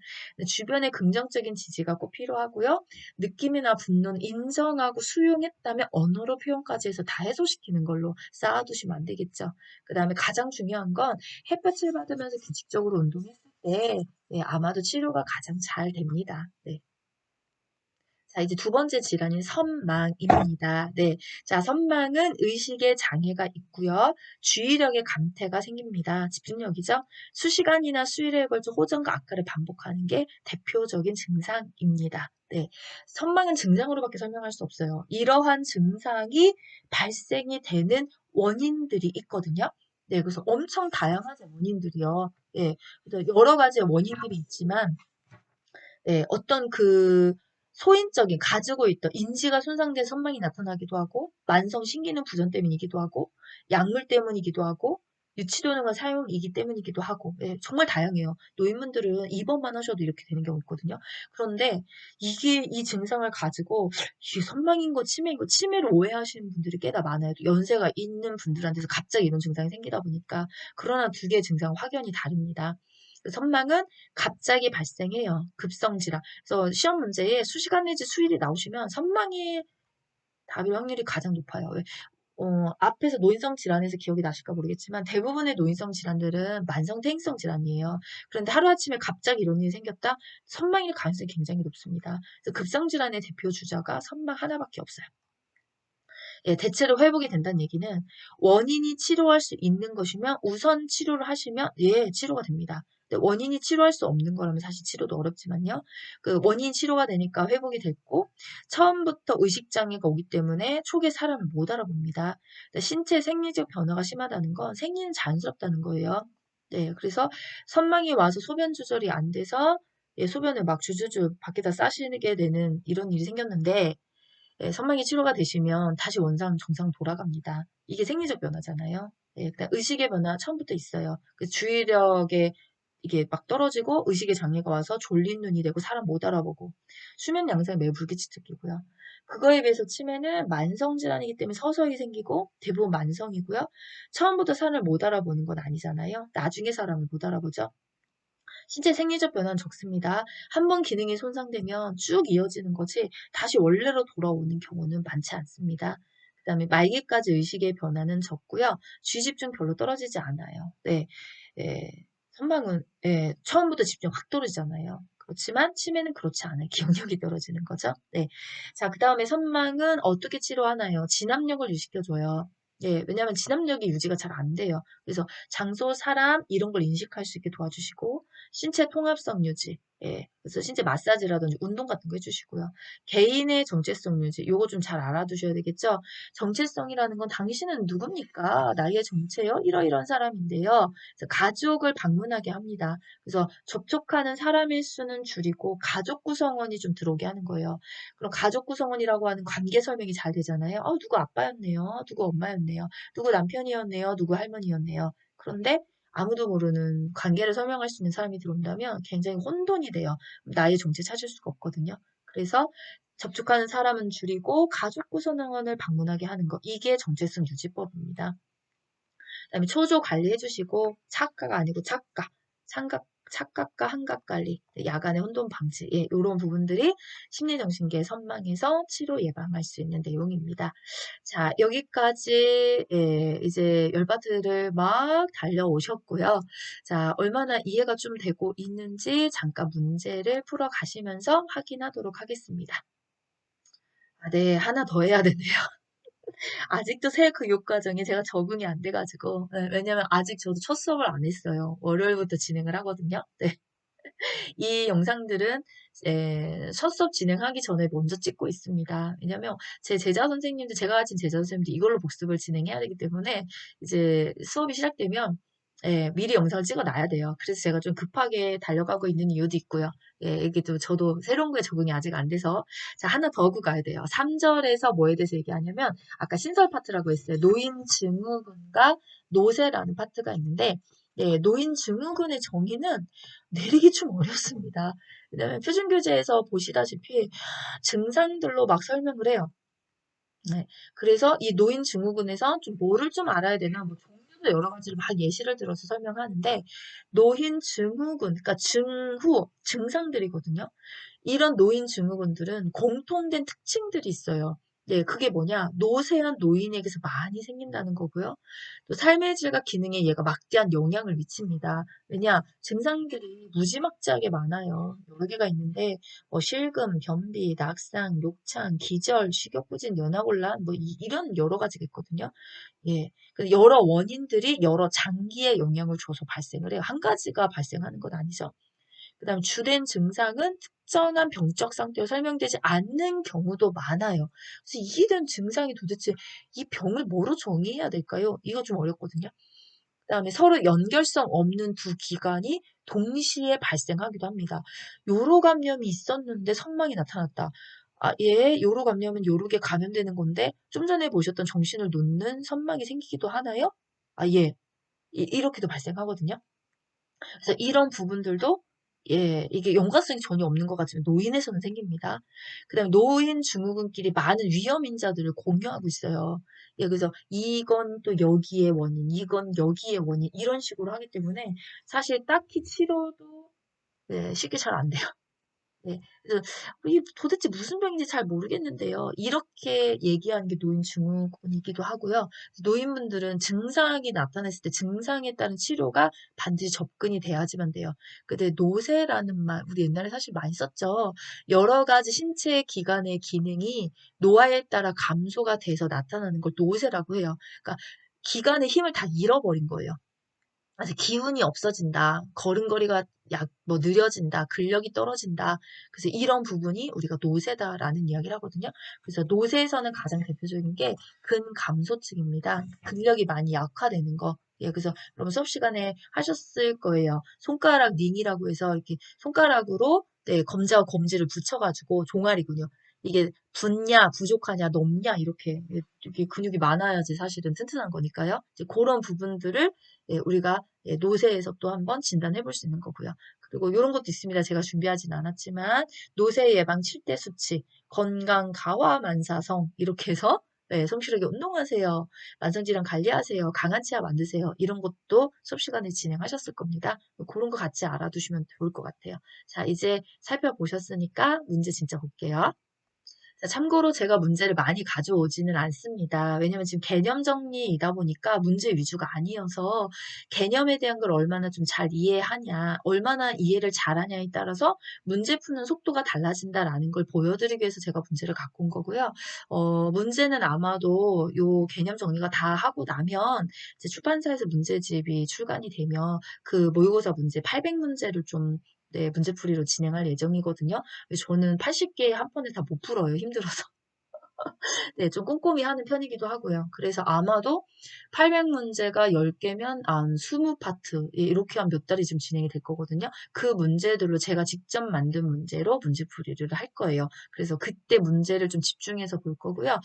[SPEAKER 1] 주변의 긍정적인 지지가 꼭 필요하고요. 느낌이나 분노는 인정하고 수용했다면 언어로 표현까지 해서 다 해소시키는 걸로 쌓아두시면 안 되겠죠. 그 다음에 가장 중요한 건 햇볕을 받으면서 규칙적으로 운동했을 때 네, 아마도 치료가 가장 잘 됩니다. 네. 자, 이제 두 번째 질환인 선망입니다. 네. 자, 선망은 의식에 장애가 있고요. 주의력의 감퇴가 생깁니다. 집중력이죠. 수시간이나 수일에 걸쳐 호전과 악화를 반복하는 게 대표적인 증상입니다. 네, 선망은 증상으로밖에 설명할 수 없어요. 이러한 증상이 발생이 되는 원인들이 있거든요. 네, 그래서 엄청 다양하죠, 원인들이요. 예, 그래서 여러 가지 원인들이 있지만, 네, 어떤 그 소인적인 가지고 있던 인지가 손상된 선망이 나타나기도 하고, 만성 신기능 부전 때문이기도 하고, 약물 때문이기도 하고, 유치도능한 사용이기 때문이기도 하고, 예, 정말 다양해요. 노인분들은 입원만 하셔도 이렇게 되는 경우 있거든요. 그런데 이게 이 증상을 가지고 이게 선망인 거, 치매인 거, 치매를 오해하시는 분들이 꽤나 많아요. 연세가 있는 분들한테서 갑자기 이런 증상이 생기다 보니까 그러나 두 개의 증상은 확연히 다릅니다. 선망은 갑자기 발생해요. 급성 질환. 그래서 시험 문제에 수시간 내지 수일이 나오시면 선망이 답일 확률이 가장 높아요. 앞에서 노인성 질환에서 기억이 나실까 모르겠지만 대부분의 노인성 질환들은 만성 퇴행성 질환이에요. 그런데 하루아침에 갑자기 이런 일이 생겼다? 선망일 가능성이 굉장히 높습니다. 그래서 급성 질환의 대표 주자가 선망 하나밖에 없어요. 예, 대체로 회복이 된다는 얘기는 원인이 치료할 수 있는 것이면 우선 치료를 하시면 예, 치료가 됩니다. 근데 원인이 치료할 수 없는 거라면 사실 치료도 어렵지만요. 그 원인 치료가 되니까 회복이 됐고 처음부터 의식장애가 오기 때문에 초기에 사람을 못 알아봅니다. 신체 생리적 변화가 심하다는 건 생리는 자연스럽다는 거예요. 네, 그래서 선망이 와서 소변 조절이 안 돼서 예, 소변을 막 주주주 밖에다 싸시게 되는 이런 일이 생겼는데 예, 선망이 치료가 되시면 다시 원상 정상 돌아갑니다. 이게 생리적 변화잖아요. 예, 그다음 의식의 변화 처음부터 있어요. 그 주의력에 이게 막 떨어지고 의식의 장애가 와서 졸린 눈이 되고 사람 못 알아보고 수면 양상이 매우 불규칙적이고요. 그거에 비해서 치매는 만성 질환이기 때문에 서서히 생기고 대부분 만성이고요. 처음부터 사람을 못 알아보는 건 아니잖아요. 나중에 사람을 못 알아보죠. 신체 생리적 변화는 적습니다. 한 번 기능이 손상되면 쭉 이어지는 거지 다시 원래로 돌아오는 경우는 많지 않습니다. 그다음에 말기까지 의식의 변화는 적고요. 주의 집중 별로 떨어지지 않아요. 네, 예, 선망은 예, 처음부터 집중 확 떨어지잖아요. 그렇지만 치매는 그렇지 않아요. 기억력이 떨어지는 거죠. 네. 자, 그다음에 선망은 어떻게 치료하나요? 진압력을 유지시켜줘요. 예, 왜냐하면 진압력이 유지가 잘 안 돼요. 그래서 장소, 사람 이런 걸 인식할 수 있게 도와주시고 신체 통합성 유지, 예, 그래서 신체 마사지라든지 운동 같은 거 해주시고요. 개인의 정체성 유지, 요거 좀 잘 알아두셔야 되겠죠. 정체성이라는 건 당신은 누굽니까? 나의 정체요? 이러이러한 사람인데요. 그래서 가족을 방문하게 합니다. 그래서 접촉하는 사람의 수는 줄이고 가족 구성원이 좀 들어오게 하는 거예요. 그럼 가족 구성원이라고 하는 관계 설명이 잘 되잖아요. 누구 아빠였네요. 누구 엄마였네요. 누구 남편이었네요. 누구 할머니였네요. 그런데 아무도 모르는 관계를 설명할 수 있는 사람이 들어온다면 굉장히 혼돈이 돼요. 나의 정체 찾을 수가 없거든요. 그래서 접촉하는 사람은 줄이고 가족 구성원을 방문하게 하는 거. 이게 정체성 유지법입니다. 그다음에 초조 관리해 주시고 착가가 아니고 착각, 착각과 한각 관리, 야간의 혼돈 방지, 예, 이런 부분들이 심리정신계 선망에서 치료 예방할 수 있는 내용입니다. 자, 여기까지 예, 이제 열바트를 막 달려오셨고요. 자, 얼마나 이해가 좀 되고 있는지 잠깐 문제를 풀어 가시면서 확인하도록 하겠습니다. 아, 네, 하나 더 해야 되네요. 아직도 새 교육 과정에 제가 적응이 안 돼가지고, 네, 왜냐면 아직 저도 첫 수업을 안 했어요. 월요일부터 진행을 하거든요. 네. 이 영상들은 첫 수업 진행하기 전에 먼저 찍고 있습니다. 왜냐면 제 제자 선생님들, 제가 가진 제자 선생님들 이걸로 복습을 진행해야 되기 때문에 이제 수업이 시작되면 예, 미리 영상을 찍어 놔야 돼요. 그래서 제가 좀 급하게 달려가고 있는 이유도 있고요. 예, 이게 또 저도 새로운 거에 적응이 아직 안 돼서 자, 하나 더 하고 가야 돼요. 3절에서 뭐에 대해서 얘기하냐면 아까 신설 파트라고 했어요. 노인 증후군과 노쇠라는 파트가 있는데 예, 노인 증후군의 정의는 내리기 좀 어렵습니다. 왜냐면 표준교재에서 보시다시피 증상들로 막 설명을 해요. 네. 그래서 이 노인 증후군에서 좀 뭐를 좀 알아야 되나, 뭐 종류도 여러 가지를 막 예시를 들어서 설명하는데, 노인 증후군, 그러니까 증후, 증상들이거든요. 이런 노인 증후군들은 공통된 특징들이 있어요. 네, 그게 뭐냐? 노쇠한 노인에게서 많이 생긴다는 거고요. 또 삶의 질과 기능에 얘가 막대한 영향을 미칩니다. 왜냐? 증상들이 무지막지하게 많아요. 여러 개가 있는데, 실금, 변비, 낙상, 욕창, 기절, 식욕부진, 연하곤란, 뭐 이런 여러 가지가 있거든요. 예, 그 여러 원인들이 여러 장기에 영향을 줘서 발생을 해요. 한 가지가 발생하는 건 아니죠. 그다음에 주된 증상은 특정한 병적 상태로 설명되지 않는 경우도 많아요. 그래서 이게 된 증상이 도대체 이 병을 뭐로 정의해야 될까요? 이거 좀 어렵거든요. 그다음에 서로 연결성 없는 두 기관이 동시에 발생하기도 합니다. 요로 감염이 있었는데 성망이 나타났다. 아, 예, 요로 감염은 요렇게 감염되는 건데 좀 전에 보셨던 정신을 놓는 선망이 생기기도 하나요? 아, 예. 이렇게도 발생하거든요. 그래서 이런 부분들도 예, 이게 연관성이 전혀 없는 것 같지만 노인에서는 생깁니다. 그다음에 노인 증후군끼리 많은 위험 인자들을 공유하고 있어요. 예, 그래서 이건 또 여기에 원인, 이건 여기에 원인 이런 식으로 하기 때문에 사실 딱히 치료도 네, 쉽게 잘 안 돼요. 네. 그래서 이 도대체 무슨 병인지 잘 모르겠는데요. 이렇게 얘기하는 게 노인 증후군이기도 하고요. 노인분들은 증상이 나타났을 때 증상에 따른 치료가 반드시 접근이 돼야지만 돼요. 근데 노쇠라는 말 우리 옛날에 사실 많이 썼죠. 여러 가지 신체 기관의 기능이 노화에 따라 감소가 돼서 나타나는 걸 노쇠라고 해요. 그러니까 기관의 힘을 다 잃어버린 거예요. 그래서 기운이 없어진다. 걸음걸이가 뭐 느려진다. 근력이 떨어진다. 그래서 이런 부분이 우리가 노쇠다라는 이야기를 하거든요. 그래서 노쇠에서는 가장 대표적인 게 근감소증입니다. 근력이 많이 약화되는 거. 예, 그래서 여러분 수업 시간에 하셨을 거예요. 손가락 링이라고 해서 이렇게 손가락으로 네, 검지와 검지를 붙여가지고 종아리군요. 이게 붓냐, 부족하냐, 넘냐 이렇게 근육이 많아야지 사실은 튼튼한 거니까요. 이제 그런 부분들을 예, 우리가 예, 노쇠에서 또 한번 진단해 볼 수 있는 거고요. 그리고 이런 것도 있습니다. 제가 준비하진 않았지만 노쇠 예방 7대 수치, 건강 가화 만사성 이렇게 해서 네, 성실하게 운동하세요. 만성질환 관리하세요. 강한 치아 만드세요. 이런 것도 수업 시간에 진행하셨을 겁니다. 그런 거 같이 알아두시면 좋을 것 같아요. 자, 이제 살펴보셨으니까 문제 진짜 볼게요. 자, 참고로 제가 문제를 많이 가져오지는 않습니다. 왜냐면 지금 개념 정리이다 보니까 문제 위주가 아니어서 개념에 대한 걸 얼마나 좀 잘 이해하냐, 얼마나 이해를 잘하냐에 따라서 문제 푸는 속도가 달라진다라는 걸 보여드리기 위해서 제가 문제를 갖고 온 거고요. 문제는 아마도 요 개념 정리가 다 하고 나면 이제 출판사에서 문제집이 출간이 되면 그 모의고사 문제 800문제를 좀 네, 문제풀이로 진행할 예정이거든요. 저는 80개 한 번에 다 못 풀어요. 힘들어서. 네, 좀 꼼꼼히 하는 편이기도 하고요. 그래서 아마도 800문제가 10개면 한 20파트 이렇게 한 몇 달이 지금 진행이 될 거거든요. 그 문제들로 제가 직접 만든 문제로 문제풀이를 할 거예요. 그래서 그때 문제를 좀 집중해서 볼 거고요.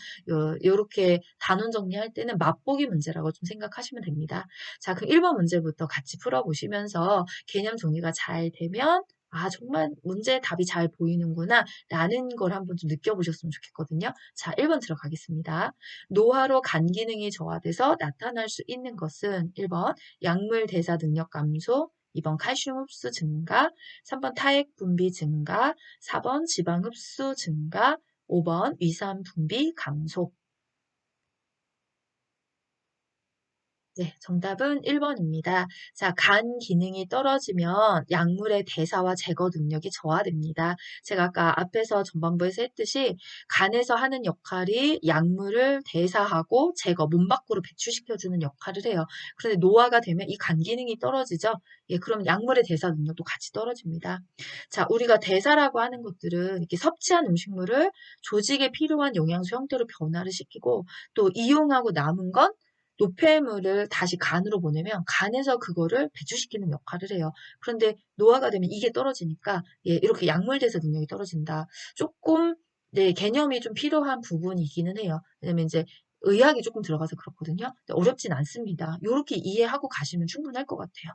[SPEAKER 1] 요렇게 단원 정리할 때는 맛보기 문제라고 좀 생각하시면 됩니다. 자, 그럼 1번 문제부터 같이 풀어보시면서 개념 정리가 잘 되면 아, 정말 문제 답이 잘 보이는구나 라는 걸 한번 좀 느껴보셨으면 좋겠거든요. 자, 1번 들어가겠습니다. 노화로 간 기능이 저하돼서 나타날 수 있는 것은 1번 약물 대사 능력 감소, 2번 칼슘 흡수 증가, 3번 타액 분비 증가, 4번 지방 흡수 증가, 5번 위산 분비 감소. 네, 정답은 1번입니다. 자, 간 기능이 떨어지면 약물의 대사와 제거 능력이 저하됩니다. 제가 아까 앞에서 전반부에서 했듯이 간에서 하는 역할이 약물을 대사하고 제거, 몸 밖으로 배출시켜주는 역할을 해요. 그런데 노화가 되면 이 간 기능이 떨어지죠? 예, 그럼 약물의 대사 능력도 같이 떨어집니다. 자, 우리가 대사라고 하는 것들은 이렇게 섭취한 음식물을 조직에 필요한 영양소 형태로 변화를 시키고 또 이용하고 남은 건 노폐물을 다시 간으로 보내면 간에서 그거를 배출시키는 역할을 해요. 그런데 노화가 되면 이게 떨어지니까 예, 이렇게 약물 대사 능력이 떨어진다. 조금 네, 개념이 좀 필요한 부분이기는 해요. 왜냐면 이제 의학이 조금 들어가서 그렇거든요. 근데 어렵진 않습니다. 이렇게 이해하고 가시면 충분할 것 같아요.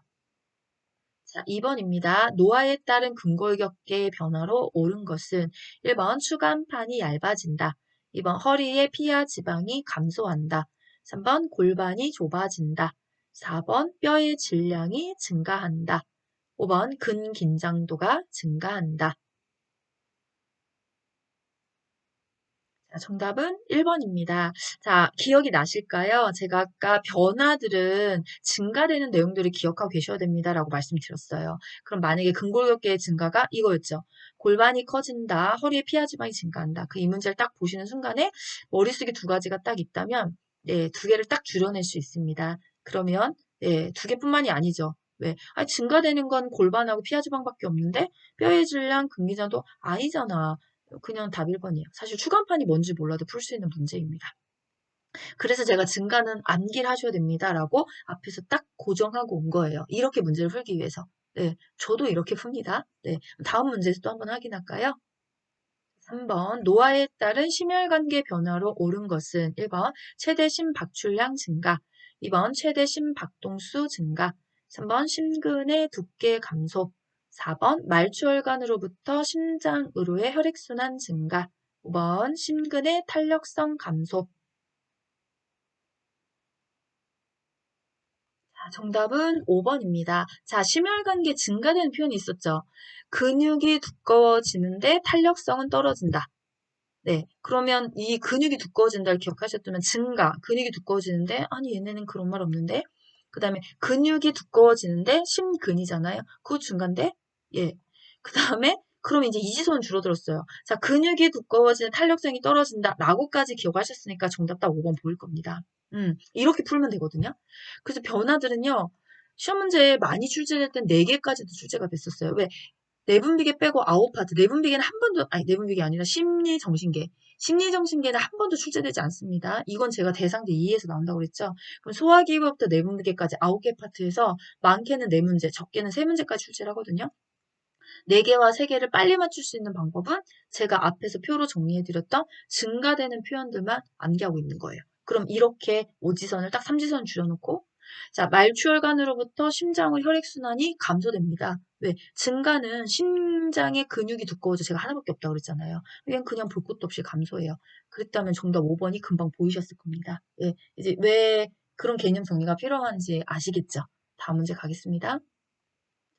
[SPEAKER 1] 자, 2번입니다. 노화에 따른 근골격계의 변화로 옳은 것은 1번 추간판이 얇아진다. 2번 허리의 피하 지방이 감소한다. 3번 골반이 좁아진다. 4번 뼈의 질량이 증가한다. 5번 근긴장도가 증가한다. 자, 정답은 1번입니다. 자, 기억이 나실까요? 제가 아까 변화들은 증가되는 내용들을 기억하고 계셔야 됩니다라고 말씀드렸어요. 그럼 만약에 근골격계의 증가가 이거였죠. 골반이 커진다, 허리에 피하 지방이 증가한다. 그 이 문제를 딱 보시는 순간에 머릿속에 두 가지가 딱 있다면 네, 두 개를 딱 줄여낼 수 있습니다. 그러면 네, 두 개뿐만이 아니죠. 왜? 아, 증가되는 건 골반하고 피하지방밖에 없는데 뼈의 질량, 근기장도 아니잖아. 그냥 답 1번이에요. 사실 추간판이 뭔지 몰라도 풀 수 있는 문제입니다. 그래서 제가 증가는 암기를 하셔야 됩니다라고 앞에서 딱 고정하고 온 거예요. 이렇게 문제를 풀기 위해서. 네, 저도 이렇게 풉니다. 네, 다음 문제에서 또 한번 확인할까요? 3번 노화에 따른 심혈관계 변화로 오른 것은 1번 최대 심박출량 증가, 2번 최대 심박동수 증가, 3번 심근의 두께 감소, 4번 말추혈관으로부터 심장으로의 혈액순환 증가, 5번 심근의 탄력성 감소. 정답은 5번입니다. 자, 심혈관계 증가되는 표현이 있었죠. 근육이 두꺼워지는데 탄력성은 떨어진다. 네, 그러면 이 근육이 두꺼워진다를 기억하셨다면 증가, 근육이 두꺼워지는데 아니 얘네는 그런 말 없는데 그 다음에 근육이 두꺼워지는데 심근이잖아요. 그거 증가인데 예. 그 다음에 그럼 이제 이지선은 줄어들었어요. 자, 근육이 두꺼워지는 탄력성이 떨어진다 라고까지 기억하셨으니까 정답 딱 5번 보일 겁니다. 이렇게 풀면 되거든요. 그래서 변화들은요. 시험 문제에 많이 출제될 땐 4개까지도 출제가 됐었어요. 왜? 내분비계 빼고 9파트. 내분비계는 한 번도, 아니, 내분비계 아니라 심리정신계. 심리정신계는 한 번도 출제되지 않습니다. 이건 제가 대상제 2에서 나온다고 그랬죠. 그럼 소화기부부터 내분비계까지 9개 파트에서 많게는 4문제, 적게는 3문제까지 출제를 하거든요. 4개와 3개를 빨리 맞출 수 있는 방법은 제가 앞에서 표로 정리해드렸던 증가되는 표현들만 암기하고 있는 거예요. 그럼 이렇게 오지선을 딱 3지선 줄여놓고 자, 말추혈관으로부터 심장의 혈액순환이 감소됩니다. 왜? 증가는 심장의 근육이 두꺼워져 제가 하나밖에 없다고 그랬잖아요. 그냥 볼 것도 없이 감소해요. 그랬다면 정답 5번이 금방 보이셨을 겁니다. 예, 이제 왜 그런 개념 정리가 필요한지 아시겠죠? 다음 문제 가겠습니다.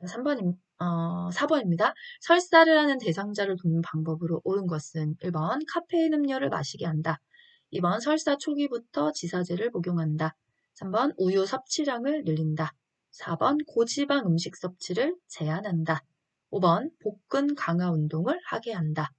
[SPEAKER 1] 4번입니다. 설사를 하는 대상자를 돕는 방법으로 옳은 것은 1번 카페인 음료를 마시게 한다. 2번 설사 초기부터 지사제를 복용한다. 3번 우유 섭취량을 늘린다. 4번 고지방 음식 섭취를 제한한다. 5번 복근 강화 운동을 하게 한다.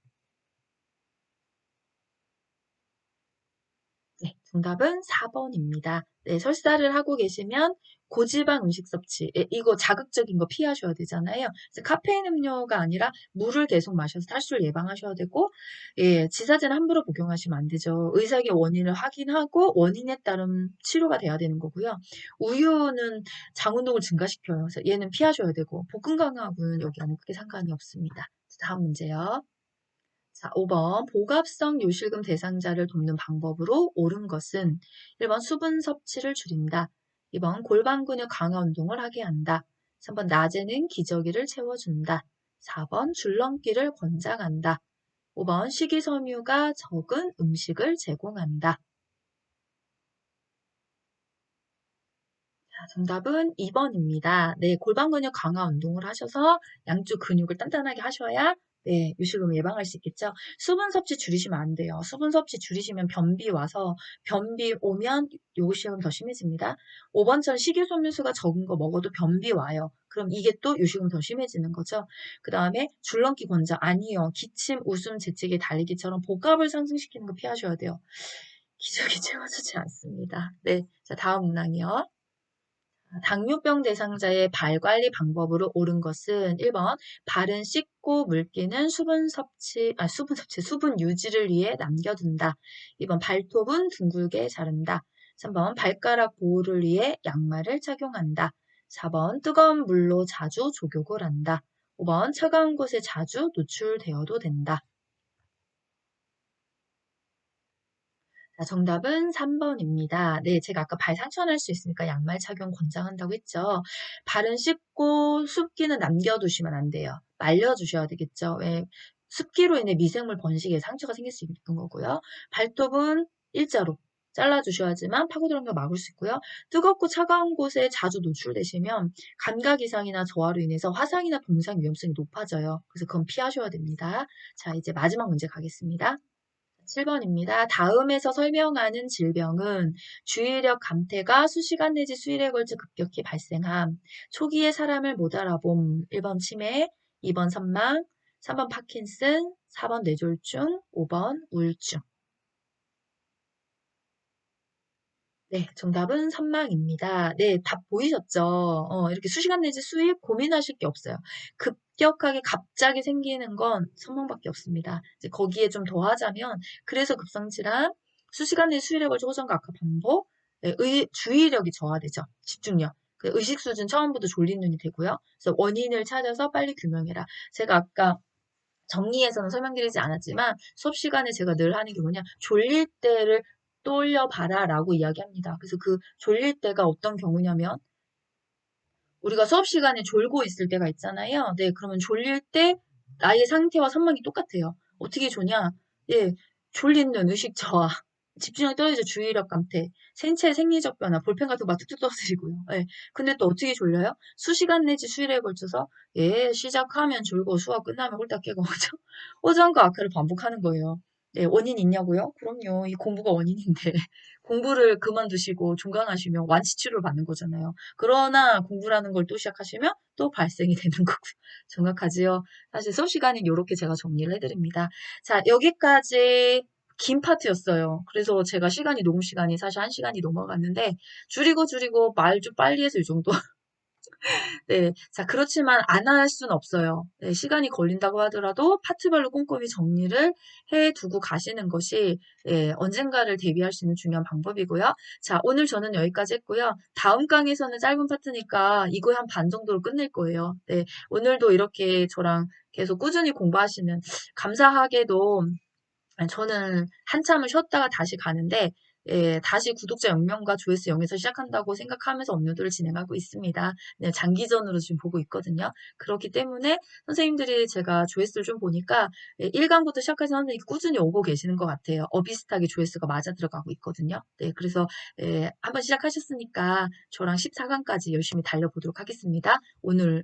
[SPEAKER 1] 네, 정답은 4번입니다. 네, 설사를 하고 계시면 고지방 음식 섭취, 예, 이거 자극적인 거 피하셔야 되잖아요. 그래서 카페인 음료가 아니라 물을 계속 마셔서 탈수를 예방하셔야 되고, 예, 지사제는 함부로 복용하시면 안 되죠. 의사에게 원인을 확인하고 원인에 따른 치료가 돼야 되는 거고요. 우유는 장 운동을 증가시켜요. 그래서 얘는 피하셔야 되고, 복근 강화하고는 여기와는 크게 상관이 없습니다. 다음 문제요. 자, 5번 복압성 요실금 대상자를 돕는 방법으로 옳은 것은 1번 수분 섭취를 줄인다. 2번 골반 근육 강화 운동을 하게 한다. 3번 낮에는 기저귀를 채워준다. 4번 줄넘기를 권장한다. 5번 식이섬유가 적은 음식을 제공한다. 정답은 2번입니다. 네, 골반 근육 강화 운동을 하셔서 양쪽 근육을 단단하게 하셔야 네, 요실금을 예방할 수 있겠죠. 수분 섭취 줄이시면 안 돼요. 수분 섭취 줄이시면 변비 와서 변비 오면 요실금 더 심해집니다. 5번처럼 식이섬유수가 적은 거 먹어도 변비 와요. 그럼 이게 또 요실금 더 심해지는 거죠. 그 다음에 줄넘기 권장 아니요. 기침, 웃음, 재채기, 달리기처럼 복압을 상승시키는 거 피하셔야 돼요. 기저귀 채워주지 않습니다. 네, 자 다음 문항이요. 당뇨병 대상자의 발 관리 방법으로 옳은 것은 1번 발은 씻고 물기는 수분 유지를 위해 남겨둔다. 2번 발톱은 둥글게 자른다. 3번 발가락 보호를 위해 양말을 착용한다. 4번 뜨거운 물로 자주 족욕을 한다. 5번 차가운 곳에 자주 노출되어도 된다. 자, 정답은 3번입니다. 네, 제가 아까 발 상처날 수 있으니까 양말 착용 권장한다고 했죠. 발은 씻고 습기는 남겨두시면 안 돼요. 말려주셔야 되겠죠. 왜? 습기로 인해 미생물 번식에 상처가 생길 수 있는 거고요. 발톱은 일자로 잘라주셔야지만 파고들어오는 걸 막을 수 있고요. 뜨겁고 차가운 곳에 자주 노출되시면 감각 이상이나 저하로 인해서 화상이나 동상 위험성이 높아져요. 그래서 그건 피하셔야 됩니다. 자, 이제 마지막 문제 가겠습니다. 7번입니다. 다음에서 설명하는 질병은 주의력 감퇴가 수시간 내지 수일에 걸쳐 급격히 발생함. 초기에 사람을 못 알아봄. 1번 치매, 2번 선망, 3번 파킨슨, 4번 뇌졸중, 5번 우울증. 네, 정답은 선망입니다. 네, 답 보이셨죠? 이렇게 수시간 내지 수입 고민하실 게 없어요. 급격하게 갑자기 생기는 건 선망밖에 없습니다. 이제 거기에 좀 더하자면, 그래서 급성질환, 수시간 내지 수일에 걸쳐 호전과 악화 반복, 네, 주의력이 저하되죠. 집중력. 의식 수준 처음부터 졸린 눈이 되고요. 그래서 원인을 찾아서 빨리 규명해라. 제가 아까 정리해서는 설명드리지 않았지만 수업 시간에 제가 늘 하는 게 뭐냐, 졸릴 때를 떠올려봐라 라고 이야기합니다. 그래서 그 졸릴 때가 어떤 경우냐면 우리가 수업 시간에 졸고 있을 때가 있잖아요. 네, 그러면 졸릴 때 나의 상태와 선망이 똑같아요. 어떻게 조냐? 예, 졸린 눈, 의식 저하, 집중력이 떨어져 주의력 감퇴, 생체 생리적 변화, 볼펜 같은 거 막 뚝뚝 떨어뜨리고요. 예, 근데 또 어떻게 졸려요? 수시간 내지 수일에 걸쳐서 시작하면 졸고 수업 끝나면 홀딱 깨고 그죠? 호전과 악화를 반복하는 거예요. 네, 원인 있냐고요? 그럼요. 이 공부가 원인인데 공부를 그만두시고 중단하시면 완치 치료를 받는 거잖아요. 그러나 공부라는 걸 또 시작하시면 또 발생이 되는 거고요. 정확하지요? 사실 수업 시간은 이렇게 제가 정리를 해드립니다. 자, 여기까지 긴 파트였어요. 그래서 제가 녹음 시간이 사실 1시간이 넘어갔는데 줄이고 말 좀 빨리 해서 이 정도. 네. 자, 그렇지만 안 할 수는 없어요. 네, 시간이 걸린다고 하더라도 파트별로 꼼꼼히 정리를 해 두고 가시는 것이 언젠가를 대비할 수 있는 중요한 방법이고요. 자, 오늘 저는 여기까지 했고요. 다음 강의에서는 짧은 파트니까 이거 한 반 정도로 끝낼 거예요. 네, 오늘도 이렇게 저랑 계속 꾸준히 공부하시는, 감사하게도 저는 한참을 쉬었다가 다시 가는데 다시 구독자 0명과 조회수 0에서 시작한다고 생각하면서 업로드를 진행하고 있습니다. 네, 장기전으로 지금 보고 있거든요. 그렇기 때문에 선생님들이 제가 조회수를 좀 보니까 1강부터 시작해서 선생님이 꾸준히 오고 계시는 것 같아요. 비슷하게 조회수가 맞아 들어가고 있거든요. 네, 그래서 한번 시작하셨으니까 저랑 14강까지 열심히 달려보도록 하겠습니다. 오늘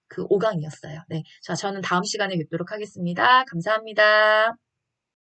[SPEAKER 1] 그 5강이었어요. 네, 자, 저는 다음 시간에 뵙도록 하겠습니다. 감사합니다.